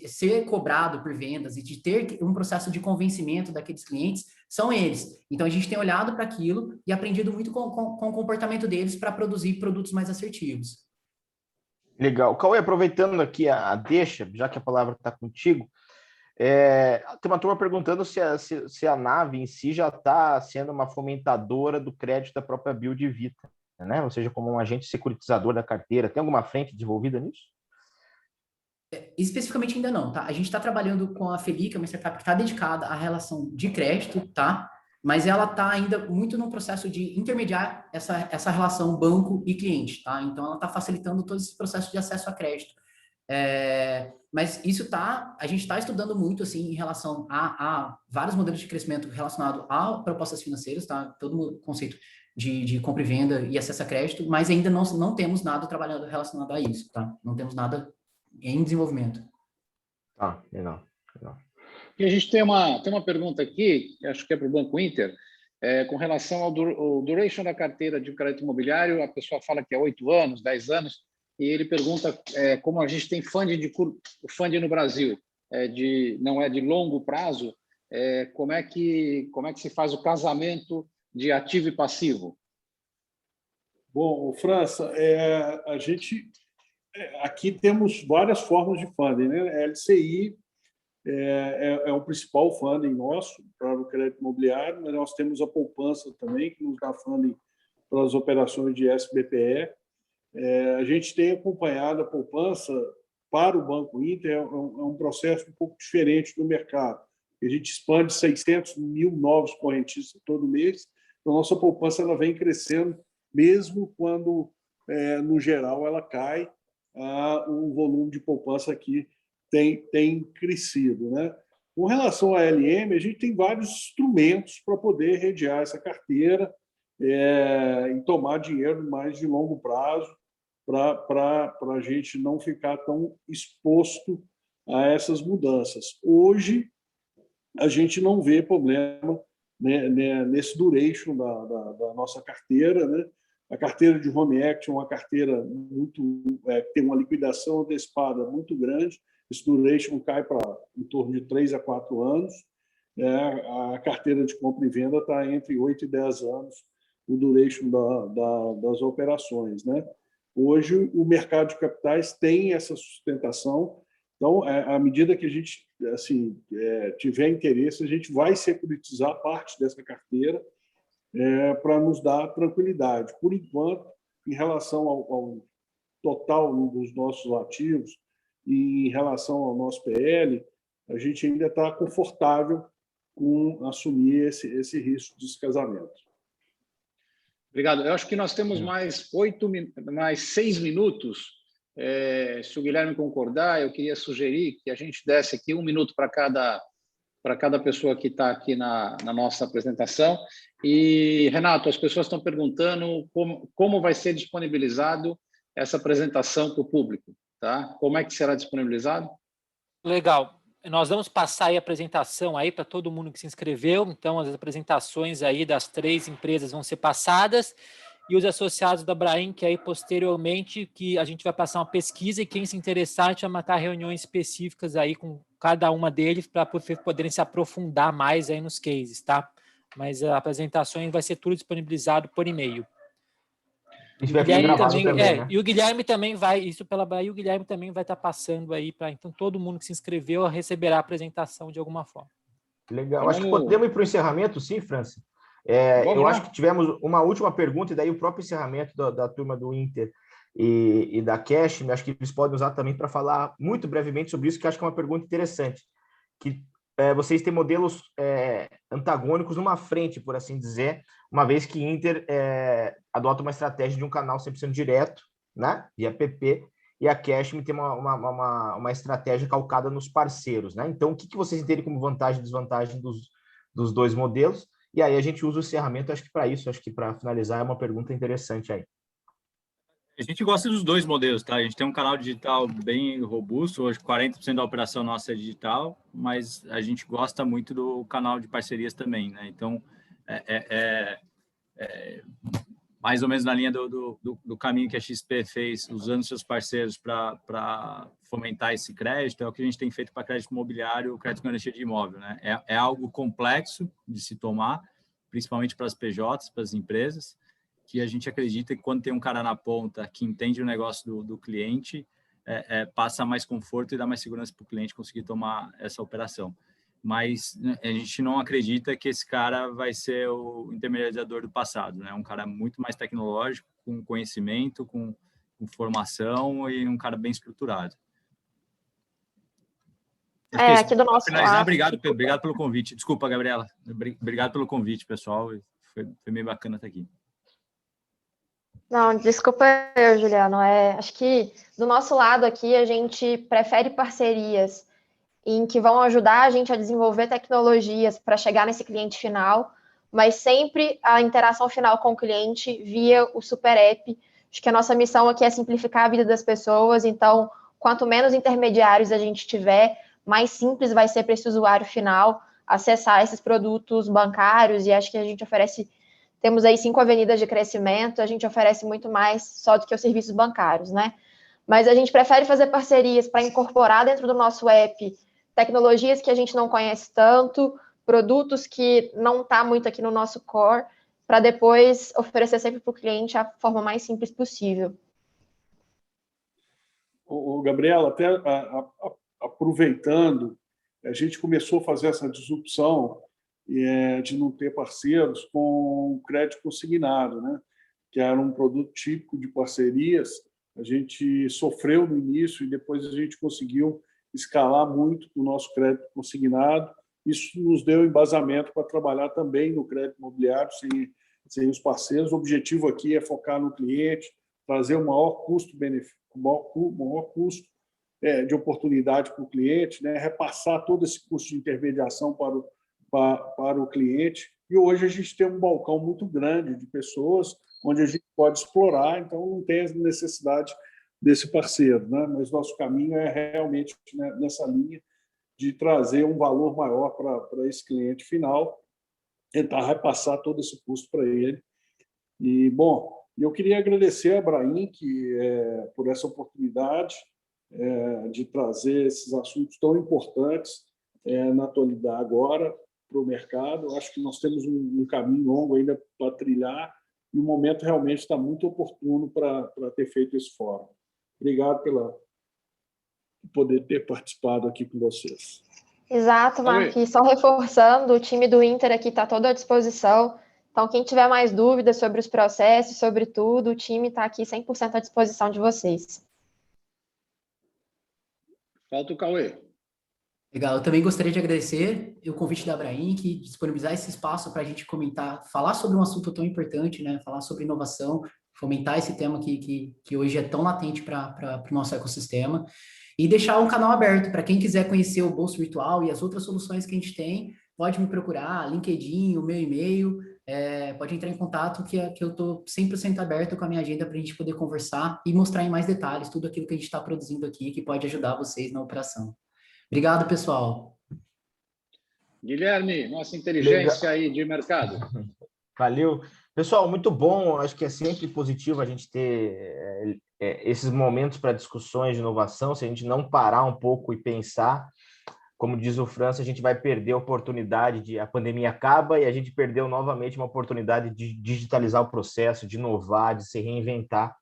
ser cobrado por vendas e de ter um processo de convencimento daqueles clientes são eles. Então, a gente tem olhado para aquilo e aprendido muito com o comportamento deles para produzir produtos mais assertivos. Legal. Cauê, aproveitando aqui a deixa, já que a palavra está contigo, tem uma turma perguntando se a nave em si já está sendo uma fomentadora do crédito da própria Build Vita, né? Ou seja, como um agente securitizador da carteira. Tem alguma frente desenvolvida nisso? Especificamente ainda não, tá? A gente está trabalhando com a Felica, uma startup que está dedicada à relação de crédito, tá? Mas ela está ainda muito no processo de intermediar essa relação banco e cliente, tá? Então, ela está facilitando todo esse processo de acesso a crédito. Mas isso a gente está estudando muito, assim, em relação a vários modelos de crescimento relacionados a propostas financeiras, tá? Todo o conceito de compra e venda e acesso a crédito, mas ainda não temos nada trabalhando relacionado a isso, tá? Não temos nada em desenvolvimento. Ah, legal. E a gente tem uma pergunta aqui, que acho que é para o Banco Inter, com relação ao duration da carteira de crédito imobiliário. A pessoa fala que é 8 anos, 10 anos, e ele pergunta como a gente tem funding no Brasil, não é de longo prazo, como é que se faz o casamento de ativo e passivo? Bom, França, a gente aqui temos várias formas de funding, né? A LCI é o principal funding nosso para o crédito imobiliário, mas nós temos a poupança também, que nos dá funding para as operações de SBPE. A gente tem acompanhado a poupança para o Banco Inter, é um processo um pouco diferente do mercado. A gente expande 600 mil novos correntistas todo mês, então nossa poupança ela vem crescendo, mesmo quando, no geral, ela cai, o volume de poupança aqui tem crescido, né? Com relação à LM, a gente tem vários instrumentos para poder redear essa carteira e tomar dinheiro mais de longo prazo para a gente não ficar tão exposto a essas mudanças. Hoje, a gente não vê problema, né, nesse duration da nossa carteira, né? A carteira de Home Equity é uma carteira tem uma liquidação antecipada muito grande. Esse duration cai para em torno de 3 a 4 anos. A carteira de compra e venda está entre 8 e 10 anos, o duration das operações, né? Hoje, o mercado de capitais tem essa sustentação. Então, à medida que a gente tiver interesse, a gente vai securitizar parte dessa carteira para nos dar tranquilidade. Por enquanto, em relação ao total dos nossos ativos e em relação ao nosso PL, a gente ainda está confortável com assumir esse risco de descasamento. Obrigado. Eu acho que nós temos mais 6 minutos. Se o Guilherme concordar, eu queria sugerir que a gente desse aqui 1 minuto para cada pessoa que está aqui na nossa apresentação. E, Renato, as pessoas estão perguntando como vai ser disponibilizado essa apresentação para o público, tá? Como é que será disponibilizado? Legal. Nós vamos passar aí a apresentação aí para todo mundo que se inscreveu. Então, as apresentações aí das 3 empresas vão ser passadas e os associados da Brain, que aí posteriormente que a gente vai passar uma pesquisa e quem se interessar, a gente vai marcar reuniões específicas aí com cada uma deles para poderem se aprofundar mais aí nos cases, tá? Mas a apresentação vai ser tudo disponibilizado por e-mail. Isso vai ficar gravado também, né? E o Guilherme também vai, isso pela Bahia, o Guilherme também vai estar passando aí para, então, todo mundo que se inscreveu receberá a apresentação de alguma forma. Legal. Acho que podemos ir para o encerramento, sim, França. Acho que tivemos uma última pergunta, e daí o próprio encerramento da turma do Inter e da Cash, acho que eles podem usar também para falar muito brevemente sobre isso, que acho que é uma pergunta interessante. Que vocês têm modelos antagônicos numa frente, por assim dizer, uma vez que Inter adota uma estratégia de um canal 100% direto, né, via PP, e a Cashme tem uma estratégia calcada nos parceiros, né? Então, o que vocês entendem como vantagem e desvantagem dos 2 modelos? E aí a gente usa o encerramento, acho que para isso, acho que para finalizar é uma pergunta interessante aí. A gente gosta dos 2 modelos, tá? A gente tem um canal digital bem robusto, hoje 40% da operação nossa é digital, mas a gente gosta muito do canal de parcerias também, né? Então, mais ou menos na linha do caminho que a XP fez, usando seus parceiros para fomentar esse crédito, é o que a gente tem feito para crédito imobiliário, crédito com garantia de imóvel, né? É algo complexo de se tomar, principalmente para as PJs, para as empresas, que a gente acredita que quando tem um cara na ponta que entende o negócio do cliente, passa mais conforto e dá mais segurança para o cliente conseguir tomar essa operação. Mas a gente não acredita que esse cara vai ser o intermediador do passado, né? Um cara muito mais tecnológico, com conhecimento, com formação e um cara bem estruturado. Aqui do nosso finalizar, obrigado pelo convite. Desculpa, Gabriela. Obrigado pelo convite, pessoal. Foi meio bacana estar aqui. Não, desculpa eu, Juliano. Acho que do nosso lado aqui a gente prefere parcerias em que vão ajudar a gente a desenvolver tecnologias para chegar nesse cliente final, mas sempre a interação final com o cliente via o Super App. Acho que a nossa missão aqui é simplificar a vida das pessoas, então, quanto menos intermediários a gente tiver, mais simples vai ser para esse usuário final acessar esses produtos bancários, e acho que a gente temos aí 5 avenidas de crescimento, a gente oferece muito mais só do que os serviços bancários, né? Mas a gente prefere fazer parcerias para incorporar dentro do nosso app tecnologias que a gente não conhece tanto, produtos que não está muito aqui no nosso core, para depois oferecer sempre para o cliente a forma mais simples possível. Gabriela, até aproveitando, a gente começou a fazer essa disrupção de não ter parceiros com crédito consignado, né? Que era um produto típico de parcerias. A gente sofreu no início e depois a gente conseguiu escalar muito o nosso crédito consignado. Isso nos deu embasamento para trabalhar também no crédito imobiliário sem os parceiros. O objetivo aqui é focar no cliente, trazer o maior custo-benefício, maior custo de oportunidade para o cliente, né? Repassar todo esse custo de intermediação para o cliente. E hoje a gente tem um balcão muito grande de pessoas onde a gente pode explorar, então não tem a necessidade desse parceiro, né? Mas nosso caminho é realmente, né, nessa linha de trazer um valor maior para esse cliente final, tentar repassar todo esse custo para ele. E, bom, eu queria agradecer a Brahim por essa oportunidade de trazer esses assuntos tão importantes na atualidade agora para o mercado. Acho que nós temos um caminho longo ainda para trilhar e o momento realmente está muito oportuno para ter feito esse fórum. Obrigado por poder ter participado aqui com vocês. Exato, Marquinhos. Só reforçando, o time do Inter aqui está todo à disposição. Então, quem tiver mais dúvidas sobre os processos, sobre tudo, o time está aqui 100% à disposição de vocês. Falta o Cauê. Legal, eu também gostaria de agradecer o convite da Brahim, que disponibilizar esse espaço para a gente comentar, falar sobre um assunto tão importante, né? Falar sobre inovação, fomentar esse tema que hoje é tão latente para o nosso ecossistema, e deixar um canal aberto para quem quiser conhecer o Bolso Virtual e as outras soluções que a gente tem, pode me procurar, LinkedIn, o meu e-mail, pode entrar em contato que eu estou 100% aberto com a minha agenda para a gente poder conversar e mostrar em mais detalhes tudo aquilo que a gente está produzindo aqui, que pode ajudar vocês na operação. Obrigado, pessoal. Guilherme, nossa inteligência aí de mercado. Valeu. Pessoal, muito bom. Acho que é sempre positivo a gente ter esses momentos para discussões de inovação. Se a gente não parar um pouco e pensar, como diz o França, a gente vai perder a oportunidade a pandemia acaba e a gente perdeu novamente uma oportunidade de digitalizar o processo, de inovar, de se reinventar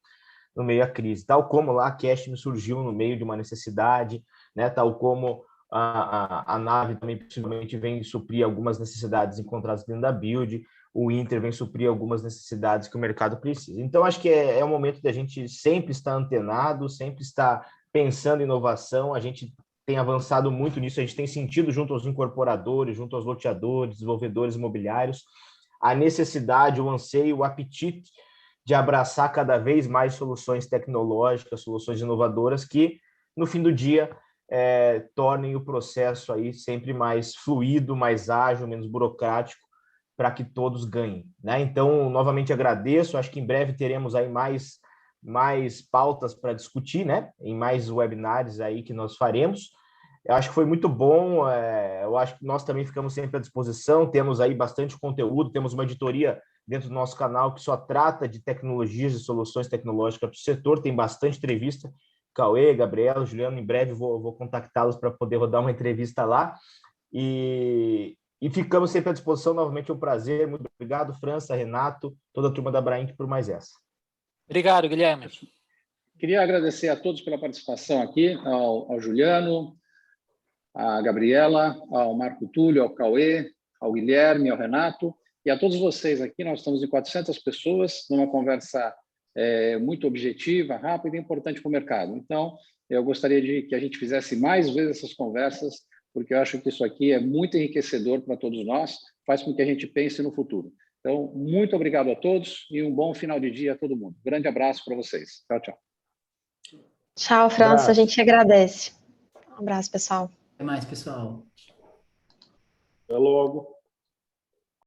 no meio da crise. Tal como lá a Cash surgiu no meio de uma necessidade, né? Tal como a Nave também possivelmente vem suprir algumas necessidades encontradas dentro da Build, o Inter vem suprir algumas necessidades que o mercado precisa. Então, acho que é um momento de a gente sempre estar antenado, sempre estar pensando em inovação. A gente tem avançado muito nisso, a gente tem sentido junto aos incorporadores, junto aos loteadores, desenvolvedores imobiliários, a necessidade, o anseio, o apetite de abraçar cada vez mais soluções tecnológicas, soluções inovadoras que, no fim do dia, tornem o processo aí sempre mais fluido, mais ágil, menos burocrático, para que todos ganhem, né? Então, novamente agradeço, acho que em breve teremos aí mais pautas para discutir, né? Em mais webinars aí que nós faremos. Eu acho que foi muito bom, eu acho que nós também ficamos sempre à disposição, temos aí bastante conteúdo, temos uma editoria dentro do nosso canal que só trata de tecnologias e soluções tecnológicas para o setor, tem bastante entrevista. Cauê, Gabriela, Juliano, em breve vou contactá-los para poder rodar uma entrevista lá. E ficamos sempre à disposição. Novamente, é um prazer. Muito obrigado, França, Renato, toda a turma da Abrainc por mais essa. Obrigado, Guilherme. Queria agradecer a todos pela participação aqui, ao Juliano, à Gabriela, ao Marco Túlio, ao Cauê, ao Guilherme, ao Renato e a todos vocês aqui. Nós estamos em 400 pessoas, numa conversa muito objetiva, rápida e importante para o mercado. Então, eu gostaria de que a gente fizesse mais vezes essas conversas, porque eu acho que isso aqui é muito enriquecedor para todos nós, faz com que a gente pense no futuro. Então, muito obrigado a todos e um bom final de dia a todo mundo. Grande abraço para vocês. Tchau, tchau. Tchau, França. A gente agradece. Um abraço, pessoal. Até mais, pessoal. Até logo.